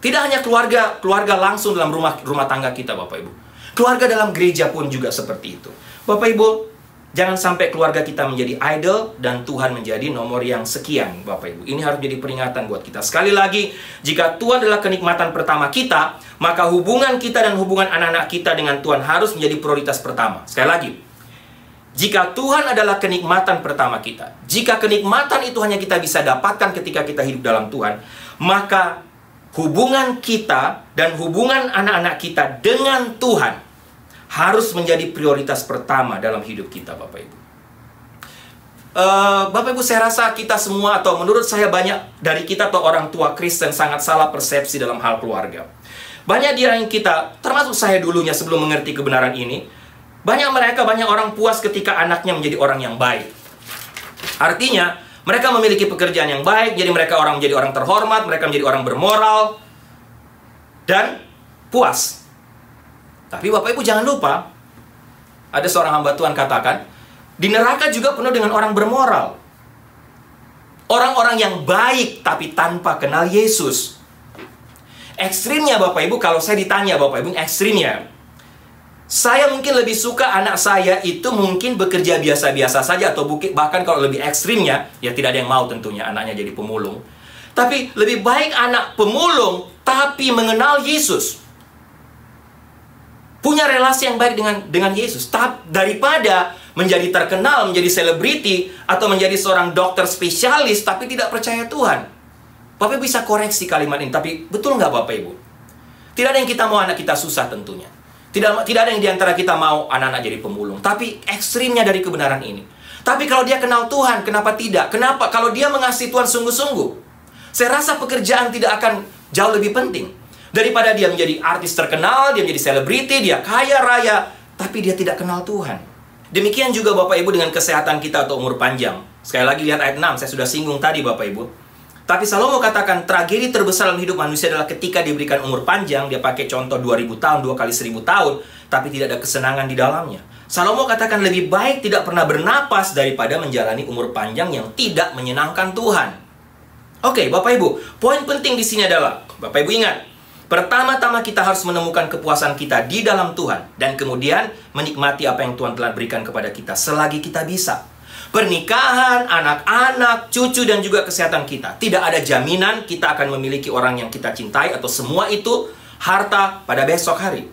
Tidak hanya keluarga langsung dalam rumah tangga kita, Bapak Ibu. Keluarga dalam gereja pun juga seperti itu. Bapak Ibu, jangan sampai keluarga kita menjadi idol dan Tuhan menjadi nomor yang sekian, Bapak Ibu. Ini harus jadi peringatan buat kita. Sekali lagi, jika Tuhan adalah kenikmatan pertama kita, maka hubungan kita dan hubungan anak-anak kita dengan Tuhan harus menjadi prioritas pertama. Sekali lagi, jika Tuhan adalah kenikmatan pertama kita, jika kenikmatan itu hanya kita bisa dapatkan ketika kita hidup dalam Tuhan, maka hubungan kita dan hubungan anak-anak kita dengan Tuhan harus menjadi prioritas pertama dalam hidup kita, Bapak Ibu. Bapak Ibu, saya rasa kita semua, atau menurut saya banyak dari kita atau orang tua Kristen sangat salah persepsi dalam hal keluarga. Banyak di yang kita, termasuk saya dulunya sebelum mengerti kebenaran ini, banyak orang puas ketika anaknya menjadi orang yang baik. Artinya, mereka memiliki pekerjaan yang baik, jadi mereka menjadi orang terhormat, mereka menjadi orang bermoral, dan puas. Tapi Bapak Ibu jangan lupa, ada seorang hamba Tuhan katakan, di neraka juga penuh dengan orang bermoral. Orang-orang yang baik tapi tanpa kenal Yesus. Ekstrimnya Bapak Ibu, kalau saya ditanya Bapak Ibu, ekstrimnya, saya mungkin lebih suka anak saya itu mungkin bekerja biasa-biasa saja, atau bahkan kalau lebih ekstrimnya, ya tidak ada yang mau tentunya anaknya jadi pemulung. Tapi lebih baik anak pemulung tapi mengenal Yesus, punya relasi yang baik dengan Yesus, daripada menjadi terkenal, menjadi selebriti, atau menjadi seorang dokter spesialis tapi tidak percaya Tuhan. Bapak Ibu bisa koreksi kalimat ini, tapi betul nggak Bapak Ibu? Tidak ada yang kita mau anak kita susah tentunya. Tidak ada yang diantara kita mau anak-anak jadi pemulung. Tapi ekstrimnya dari kebenaran ini. Tapi kalau dia kenal Tuhan, kenapa tidak? Kenapa? Kalau dia mengasihi Tuhan sungguh-sungguh, saya rasa pekerjaan tidak akan jauh lebih penting daripada dia menjadi artis terkenal, dia menjadi selebriti, dia kaya raya, tapi dia tidak kenal Tuhan. Demikian juga Bapak Ibu dengan kesehatan kita atau umur panjang. Sekali lagi lihat ayat 6, saya sudah singgung tadi Bapak Ibu. Tapi Salomo katakan tragedi terbesar dalam hidup manusia adalah ketika diberikan umur panjang. Dia pakai contoh 2000 tahun, 2 kali 1000 tahun, tapi tidak ada kesenangan di dalamnya. Salomo katakan lebih baik tidak pernah bernapas daripada menjalani umur panjang yang tidak menyenangkan Tuhan. Oke, Bapak Ibu, poin penting di sini adalah, Bapak Ibu ingat, pertama-tama kita harus menemukan kepuasan kita di dalam Tuhan, dan kemudian menikmati apa yang Tuhan telah berikan kepada kita selagi kita bisa. Pernikahan, anak-anak, cucu, dan juga kesehatan kita. Tidak ada jaminan kita akan memiliki orang yang kita cintai atau semua itu harta pada besok hari.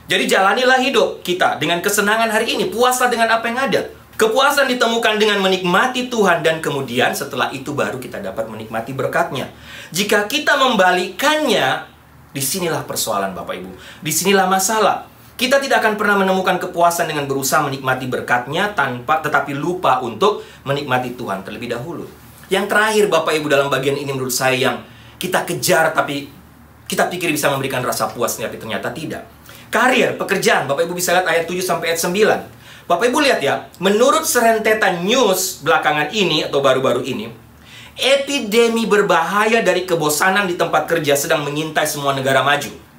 Jadi jalanilah hidup kita dengan kesenangan hari ini. Puaslah dengan apa yang ada. Kepuasan ditemukan dengan menikmati Tuhan, dan kemudian setelah itu baru kita dapat menikmati berkatnya. Jika kita membalikkannya, disinilah persoalan Bapak Ibu. Disinilah masalah. Kita tidak akan pernah menemukan kepuasan dengan berusaha menikmati berkatnya tetapi lupa untuk menikmati Tuhan terlebih dahulu. Yang terakhir Bapak Ibu dalam bagian ini menurut saya yang kita kejar tapi kita pikir bisa memberikan rasa puas, tapi ternyata tidak. Karir, pekerjaan. Bapak Ibu bisa lihat ayat 7 sampai ayat 9. Bapak Ibu lihat ya, menurut serentetan news belakangan ini atau baru-baru ini, epidemi berbahaya dari kebosanan di tempat kerja sedang mengintai semua negara maju.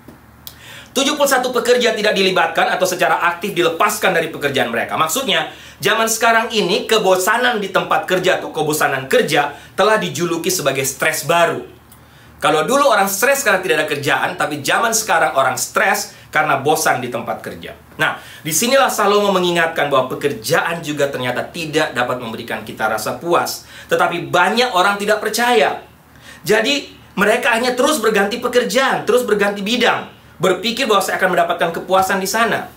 71 pekerja tidak dilibatkan atau secara aktif dilepaskan dari pekerjaan mereka. Maksudnya, zaman sekarang ini kebosanan di tempat kerja atau kebosanan kerja telah dijuluki sebagai stres baru. Kalau dulu orang stres karena tidak ada kerjaan, tapi zaman sekarang orang stres karena bosan di tempat kerja. Nah, disinilah Salomo mengingatkan bahwa pekerjaan juga ternyata tidak dapat memberikan kita rasa puas. Tetapi banyak orang tidak percaya. Jadi, mereka hanya terus berganti pekerjaan, terus berganti bidang, berpikir bahwa saya akan mendapatkan kepuasan di sana.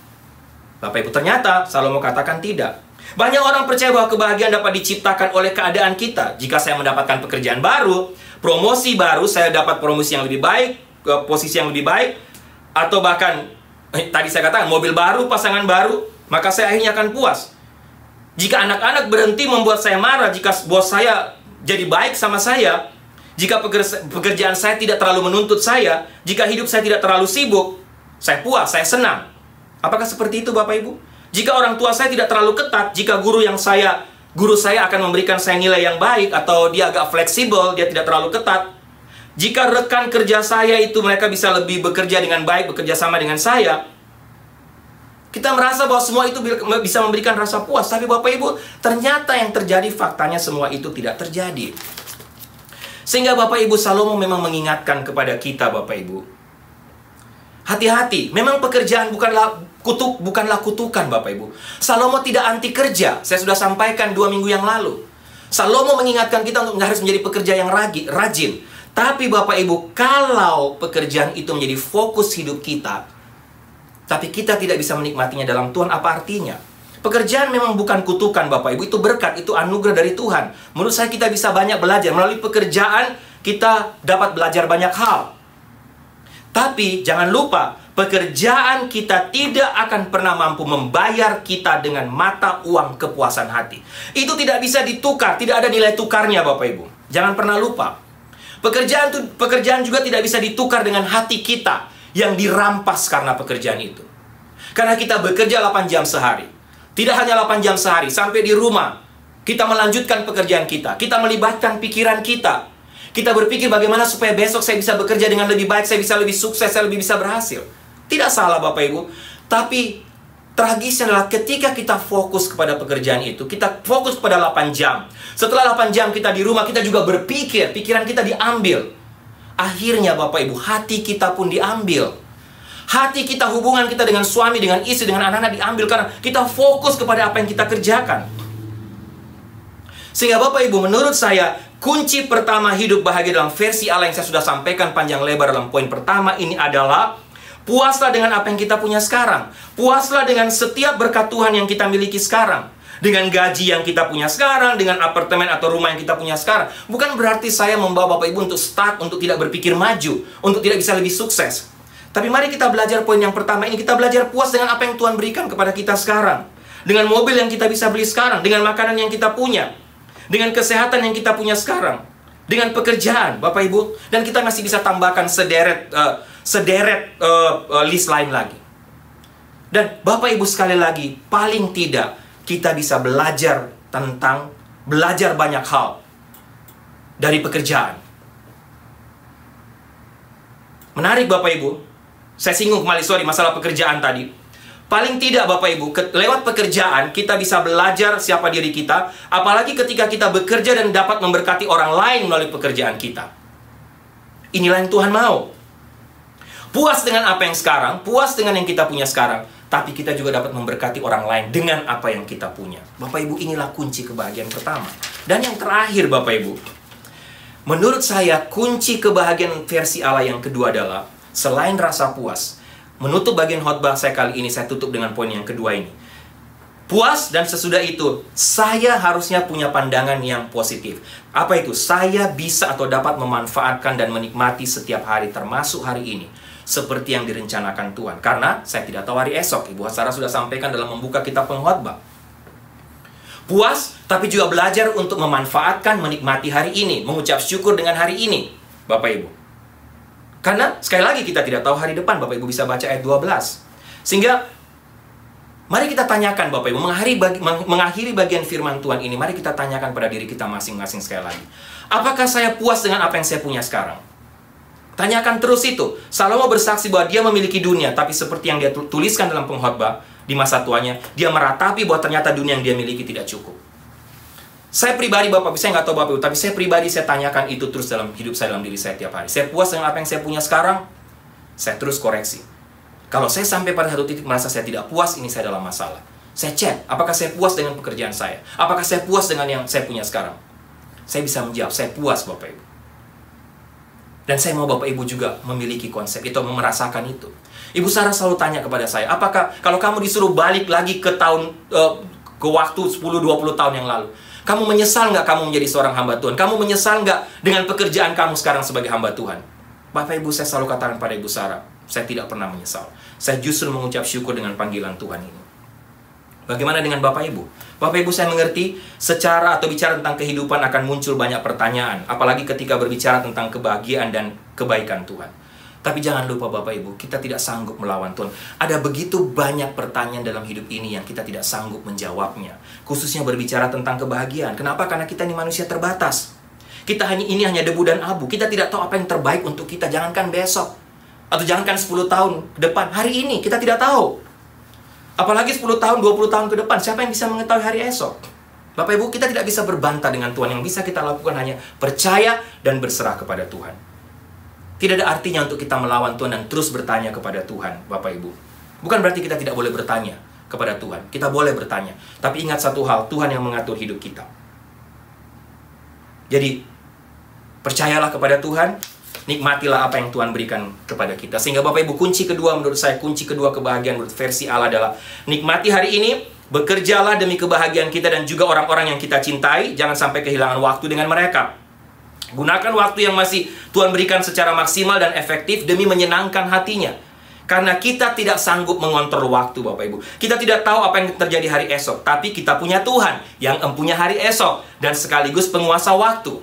Bapak Ibu, ternyata Salomo katakan tidak. Banyak orang percaya bahwa kebahagiaan dapat diciptakan oleh keadaan kita. Jika saya mendapatkan pekerjaan baru, promosi baru, saya dapat promosi yang lebih baik, posisi yang lebih baik, atau bahkan tadi saya katakan mobil baru, pasangan baru, maka saya akhirnya akan puas. Jika anak-anak berhenti membuat saya marah, jika bos saya jadi baik sama saya, jika pekerjaan saya tidak terlalu menuntut saya, jika hidup saya tidak terlalu sibuk, saya puas, saya senang. Apakah seperti itu Bapak Ibu? Jika orang tua saya tidak terlalu ketat, jika guru saya akan memberikan saya nilai yang baik, atau dia agak fleksibel, dia tidak terlalu ketat. Jika rekan kerja saya itu mereka bisa lebih bekerja dengan baik, bekerja sama dengan saya, kita merasa bahwa semua itu bisa memberikan rasa puas. Tapi Bapak Ibu, ternyata yang terjadi faktanya semua itu tidak terjadi. Sehingga Bapak Ibu, Salomo memang mengingatkan kepada kita Bapak Ibu, hati-hati, memang pekerjaan bukanlah kutukan Bapak Ibu. Salomo tidak anti kerja, saya sudah sampaikan 2 minggu yang lalu. Salomo mengingatkan kita untuk harus menjadi pekerja yang rajin. Tapi Bapak Ibu, kalau pekerjaan itu menjadi fokus hidup kita, tapi kita tidak bisa menikmatinya dalam Tuhan, apa artinya? Pekerjaan memang bukan kutukan Bapak Ibu, itu berkat, itu anugerah dari Tuhan. Menurut saya kita bisa banyak belajar. Melalui pekerjaan kita dapat belajar banyak hal. Tapi jangan lupa, pekerjaan kita tidak akan pernah mampu membayar kita dengan mata uang kepuasan hati. Itu tidak bisa ditukar, tidak ada nilai tukarnya Bapak Ibu. Jangan pernah lupa. Pekerjaan juga tidak bisa ditukar dengan hati kita yang dirampas karena pekerjaan itu. Karena kita bekerja 8 jam sehari. Tidak hanya 8 jam sehari, sampai di rumah kita melanjutkan pekerjaan kita. Kita melibatkan pikiran kita. Kita berpikir bagaimana supaya besok saya bisa bekerja dengan lebih baik, saya bisa lebih sukses, saya lebih bisa berhasil. Tidak salah Bapak Ibu, tapi tragisnya adalah ketika kita fokus kepada pekerjaan itu, kita fokus kepada 8 jam. Setelah 8 jam kita di rumah, kita juga berpikir, pikiran kita diambil. Akhirnya Bapak Ibu, hati kita pun diambil. Hati kita, hubungan kita dengan suami, dengan istri, dengan anak-anak diambil karena kita fokus kepada apa yang kita kerjakan. Sehingga Bapak Ibu, menurut saya, kunci pertama hidup bahagia dalam versi Allah yang saya sudah sampaikan panjang lebar dalam poin pertama ini adalah puaslah dengan apa yang kita punya sekarang. Puaslah dengan setiap berkat Tuhan yang kita miliki sekarang. Dengan gaji yang kita punya sekarang, dengan apartemen atau rumah yang kita punya sekarang. Bukan berarti saya membawa Bapak Ibu untuk stuck, untuk tidak berpikir maju, untuk tidak bisa lebih sukses. Tapi mari kita belajar poin yang pertama ini. Kita belajar puas dengan apa yang Tuhan berikan kepada kita sekarang. Dengan mobil yang kita bisa beli sekarang. Dengan makanan yang kita punya. Dengan kesehatan yang kita punya sekarang. Dengan pekerjaan, Bapak Ibu. Dan kita masih bisa tambahkan sederet list lain lagi. Dan Bapak Ibu sekali lagi, paling tidak kita bisa belajar banyak hal dari pekerjaan. Menarik Bapak Ibu. Saya singgung kembali, masalah pekerjaan tadi. Paling tidak Bapak Ibu, lewat pekerjaan kita bisa belajar siapa diri kita. Apalagi ketika kita bekerja dan dapat memberkati orang lain melalui pekerjaan kita. Inilah yang Tuhan mau. Puas dengan apa yang sekarang, puas dengan yang kita punya sekarang. Tapi kita juga dapat memberkati orang lain dengan apa yang kita punya. Bapak Ibu, inilah kunci kebahagiaan pertama. Dan yang terakhir Bapak Ibu, menurut saya kunci kebahagiaan versi Allah yang kedua adalah selain rasa puas. Menutup bagian khotbah saya kali ini, saya tutup dengan poin yang kedua ini. Puas dan sesudah itu, saya harusnya punya pandangan yang positif. Apa itu? Saya bisa atau dapat memanfaatkan dan menikmati setiap hari, termasuk hari ini, seperti yang direncanakan Tuhan. Karena saya tidak tahu hari esok. Ibu Sarah sudah sampaikan dalam membuka kitab pengkhotbah. Puas, tapi juga belajar untuk memanfaatkan, menikmati hari ini, mengucap syukur dengan hari ini, Bapak Ibu. Karena sekali lagi kita tidak tahu hari depan. Bapak Ibu bisa baca ayat 12. Sehingga mari kita tanyakan Bapak Ibu, mengakhiri bagian firman Tuhan ini, mari kita tanyakan pada diri kita masing-masing sekali lagi. Apakah saya puas dengan apa yang saya punya sekarang? Tanyakan terus itu. Salomo bersaksi bahwa dia memiliki dunia, tapi seperti yang dia tuliskan dalam pengkhotbah di masa tuanya, dia meratapi bahwa ternyata dunia yang dia miliki tidak cukup. Saya pribadi Bapak Ibu, saya nggak tahu Bapak Ibu, tapi saya pribadi saya tanyakan itu terus dalam hidup saya, dalam diri saya tiap hari. Saya puas dengan apa yang saya punya sekarang? Saya terus koreksi. Kalau saya sampai pada satu titik merasa saya tidak puas, ini saya dalam masalah. Saya cek, apakah saya puas dengan pekerjaan saya? Apakah saya puas dengan yang saya punya sekarang? Saya bisa menjawab, saya puas Bapak Ibu. Dan saya mau Bapak Ibu juga memiliki konsep itu, merasakan itu. Ibu Sarah selalu tanya kepada saya, apakah kalau kamu disuruh balik lagi ke waktu 10-20 tahun yang lalu, kamu menyesal nggak kamu menjadi seorang hamba Tuhan? Kamu menyesal nggak dengan pekerjaan kamu sekarang sebagai hamba Tuhan? Bapak Ibu, saya selalu katakan pada Ibu Sarah, saya tidak pernah menyesal. Saya justru mengucap syukur dengan panggilan Tuhan ini. Bagaimana dengan Bapak Ibu? Bapak Ibu, saya mengerti secara atau bicara tentang kehidupan akan muncul banyak pertanyaan. Apalagi ketika berbicara tentang kebahagiaan dan kebaikan Tuhan. Tapi jangan lupa Bapak Ibu, kita tidak sanggup melawan Tuhan. Ada begitu banyak pertanyaan dalam hidup ini yang kita tidak sanggup menjawabnya. Khususnya berbicara tentang kebahagiaan. Kenapa? Karena kita ini manusia terbatas. Kita ini hanya debu dan abu. Kita tidak tahu apa yang terbaik untuk kita. Jangankan besok. Atau jangankan 10 tahun ke depan. Hari ini kita tidak tahu. Apalagi 10 tahun, 20 tahun ke depan. Siapa yang bisa mengetahui hari esok? Bapak Ibu, kita tidak bisa berbantah dengan Tuhan. Yang bisa kita lakukan hanya percaya dan berserah kepada Tuhan. Tidak ada artinya untuk kita melawan Tuhan dan terus bertanya kepada Tuhan, Bapak Ibu. Bukan berarti kita tidak boleh bertanya kepada Tuhan. Kita boleh bertanya. Tapi ingat satu hal, Tuhan yang mengatur hidup kita. Jadi, percayalah kepada Tuhan, nikmatilah apa yang Tuhan berikan kepada kita. Sehingga Bapak Ibu, kunci kedua menurut saya, kunci kedua kebahagiaan menurut versi Allah adalah nikmati hari ini, bekerjalah demi kebahagiaan kita dan juga orang-orang yang kita cintai. Jangan sampai kehilangan waktu dengan mereka. Gunakan waktu yang masih Tuhan berikan secara maksimal dan efektif demi menyenangkan hatinya. Karena kita tidak sanggup mengontrol waktu, Bapak Ibu. Kita tidak tahu apa yang terjadi hari esok. Tapi kita punya Tuhan yang empunya hari esok dan sekaligus penguasa waktu.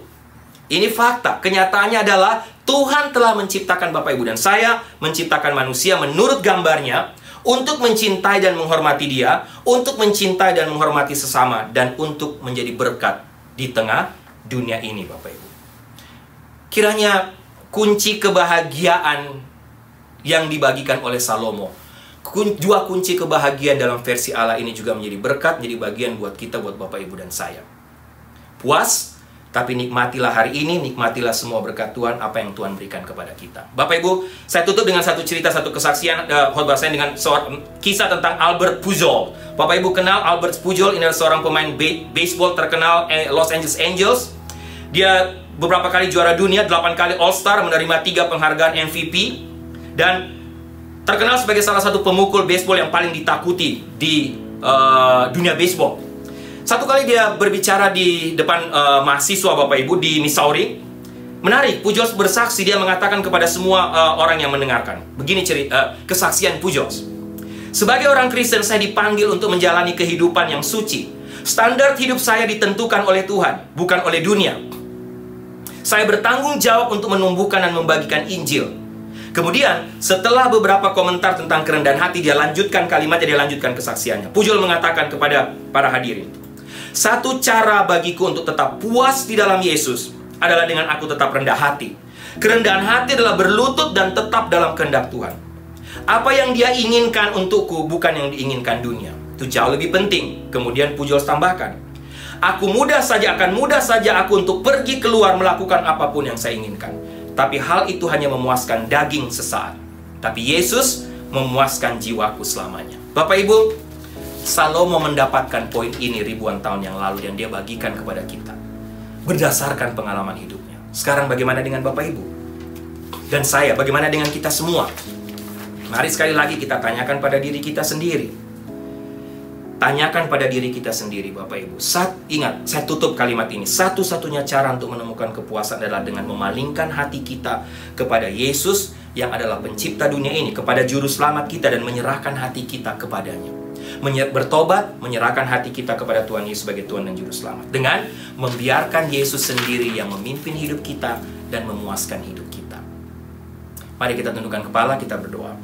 Ini fakta. Kenyataannya adalah Tuhan telah menciptakan Bapak Ibu dan saya, menciptakan manusia menurut gambarnya, untuk mencintai dan menghormati Dia, untuk mencintai dan menghormati sesama, dan untuk menjadi berkat di tengah dunia ini, Bapak Ibu. Kiranya kunci kebahagiaan yang dibagikan oleh Salomo, dua kunci kebahagiaan dalam versi Allah ini juga menjadi berkat, menjadi bagian buat kita, buat Bapak Ibu dan saya. Puas, tapi nikmatilah hari ini, nikmatilah semua berkat Tuhan, apa yang Tuhan berikan kepada kita. Bapak Ibu, saya tutup dengan satu cerita, satu kesaksian khotbah saya dengan seorang kisah tentang Albert Pujol. Bapak Ibu kenal Albert Pujol, ini adalah seorang pemain baseball terkenal Los Angeles Angels. Dia beberapa kali juara dunia, 8 kali All-Star, menerima 3 penghargaan MVP. Dan terkenal sebagai salah satu pemukul baseball yang paling ditakuti di dunia baseball. Satu kali dia berbicara di depan mahasiswa, Bapak Ibu, di Missouri. Menarik, Pujol bersaksi, dia mengatakan kepada semua orang yang mendengarkan. Begini kesaksian Pujol. Sebagai orang Kristen, saya dipanggil untuk menjalani kehidupan yang suci. Standar hidup saya ditentukan oleh Tuhan, bukan oleh dunia. Saya bertanggung jawab untuk menumbuhkan dan membagikan Injil. Kemudian, setelah beberapa komentar tentang kerendahan hati, dia lanjutkan kalimatnya, dia lanjutkan kesaksiannya. Pujol mengatakan kepada para hadirin, satu cara bagiku untuk tetap puas di dalam Yesus adalah dengan aku tetap rendah hati. Kerendahan hati adalah berlutut dan tetap dalam kehendak Tuhan. Apa yang Dia inginkan untukku bukan yang diinginkan dunia. Itu jauh lebih penting. Kemudian Pujol tambahkan, akan mudah saja aku untuk pergi keluar melakukan apapun yang saya inginkan. Tapi hal itu hanya memuaskan daging sesaat. Tapi Yesus memuaskan jiwaku selamanya. Bapak Ibu, Salomo mendapatkan poin ini ribuan tahun yang lalu dan dia bagikan kepada kita berdasarkan pengalaman hidupnya. Sekarang bagaimana dengan Bapak Ibu? Dan saya, bagaimana dengan kita semua? Mari sekali lagi kita tanyakan pada diri kita sendiri. Tanyakan pada diri kita sendiri, Bapak Ibu. Ingat, saya tutup kalimat ini. Satu-satunya cara untuk menemukan kepuasan adalah dengan memalingkan hati kita kepada Yesus yang adalah pencipta dunia ini, kepada juru selamat kita, dan menyerahkan hati kita kepadanya. Bertobat, menyerahkan hati kita kepada Tuhan Yesus sebagai Tuhan dan juru selamat. Dengan membiarkan Yesus sendiri yang memimpin hidup kita dan memuaskan hidup kita. Mari kita tundukkan kepala, kita berdoa.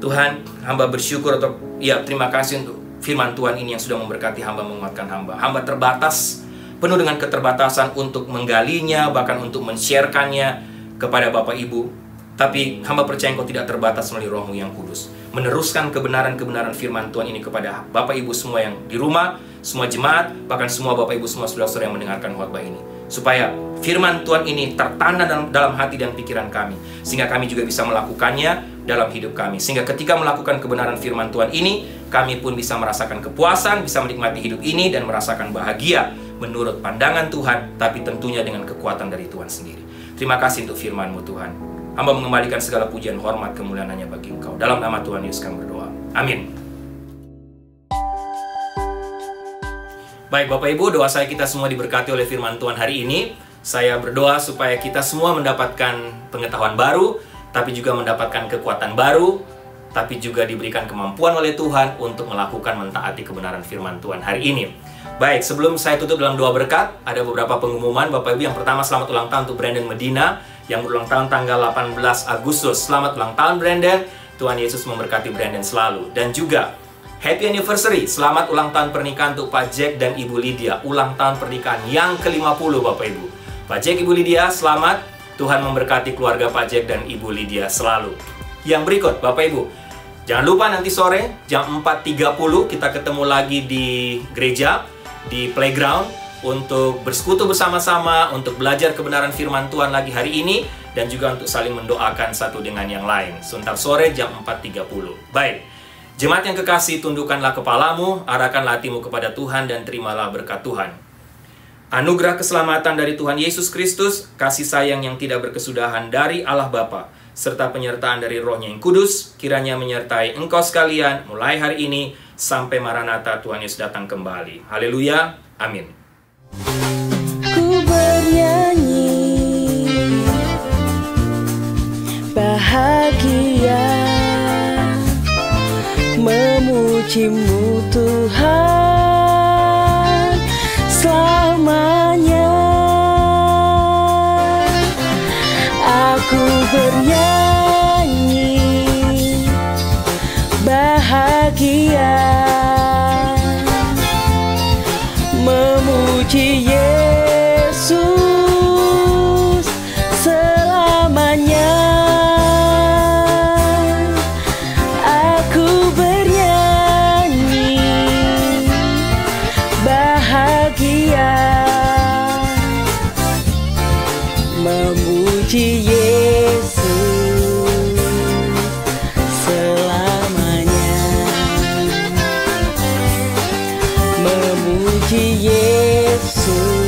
Tuhan, hamba bersyukur terima kasih untuk firman Tuhan ini yang sudah memberkati hamba, menguatkan hamba. Hamba terbatas, penuh dengan keterbatasan untuk menggalinya, bahkan untuk men-share-kannya kepada Bapak Ibu. Tapi hamba percaya Engkau tidak terbatas melalui Roh-Mu yang kudus. Meneruskan kebenaran-kebenaran firman Tuhan ini kepada Bapak Ibu semua yang di rumah, semua jemaat, bahkan semua Bapak Ibu, semua saudara-saudara yang mendengarkan khotbah ini. Supaya firman Tuhan ini tertanam dalam hati dan pikiran kami. Sehingga kami juga bisa melakukannya dalam hidup kami. Sehingga ketika melakukan kebenaran firman Tuhan ini, kami pun bisa merasakan kepuasan, bisa menikmati hidup ini, dan merasakan bahagia menurut pandangan Tuhan, tapi tentunya dengan kekuatan dari Tuhan sendiri. Terima kasih untuk firman-Mu, Tuhan. Hamba mengembalikan segala pujian, hormat, kemuliaan hanya bagi Engkau. Dalam nama Tuhan Yesus kami berdoa. Amin. Baik Bapak Ibu, doa saya kita semua diberkati oleh firman Tuhan hari ini. Saya berdoa supaya kita semua mendapatkan pengetahuan baru, tapi juga mendapatkan kekuatan baru, tapi juga diberikan kemampuan oleh Tuhan untuk melakukan mentaati kebenaran firman Tuhan hari ini. Baik, sebelum saya tutup dalam doa berkat, ada beberapa pengumuman Bapak Ibu. Yang pertama, selamat ulang tahun untuk Brandon Medina yang berulang tahun tanggal 18 Agustus. Selamat ulang tahun Brandon, Tuhan Yesus memberkati Brandon selalu. Dan juga Happy Anniversary, selamat ulang tahun pernikahan untuk Pak Jack dan Ibu Lydia. Ulang tahun pernikahan yang ke-50 Bapak Ibu. Pak Jack, Ibu Lydia, selamat. Tuhan memberkati keluarga Pak Jack dan Ibu Lydia selalu. Yang berikut Bapak Ibu, jangan lupa nanti sore jam 4.30 kita ketemu lagi di gereja, di playground, untuk bersekutu bersama-sama, untuk belajar kebenaran firman Tuhan lagi hari ini, dan juga untuk saling mendoakan satu dengan yang lain. Sebentar sore jam 4.30. Baik, jemaat yang kekasih, tundukkanlah kepalamu, arahkanlah hatimu kepada Tuhan, dan terimalah berkat Tuhan. Anugerah keselamatan dari Tuhan Yesus Kristus, kasih sayang yang tidak berkesudahan dari Allah Bapa, serta penyertaan dari Roh-Nya yang kudus, kiranya menyertai engkau sekalian mulai hari ini sampai Maranatha Tuhan Yesus datang kembali. Haleluya, amin. Ku bernyanyi bahagia. memujimu Tuhan selamanya. Aku bernyanyi bahagia, memuji Yesus selamanya. Aku bernyanyi bahagia, memuji Yesus selamanya, memuji Yesus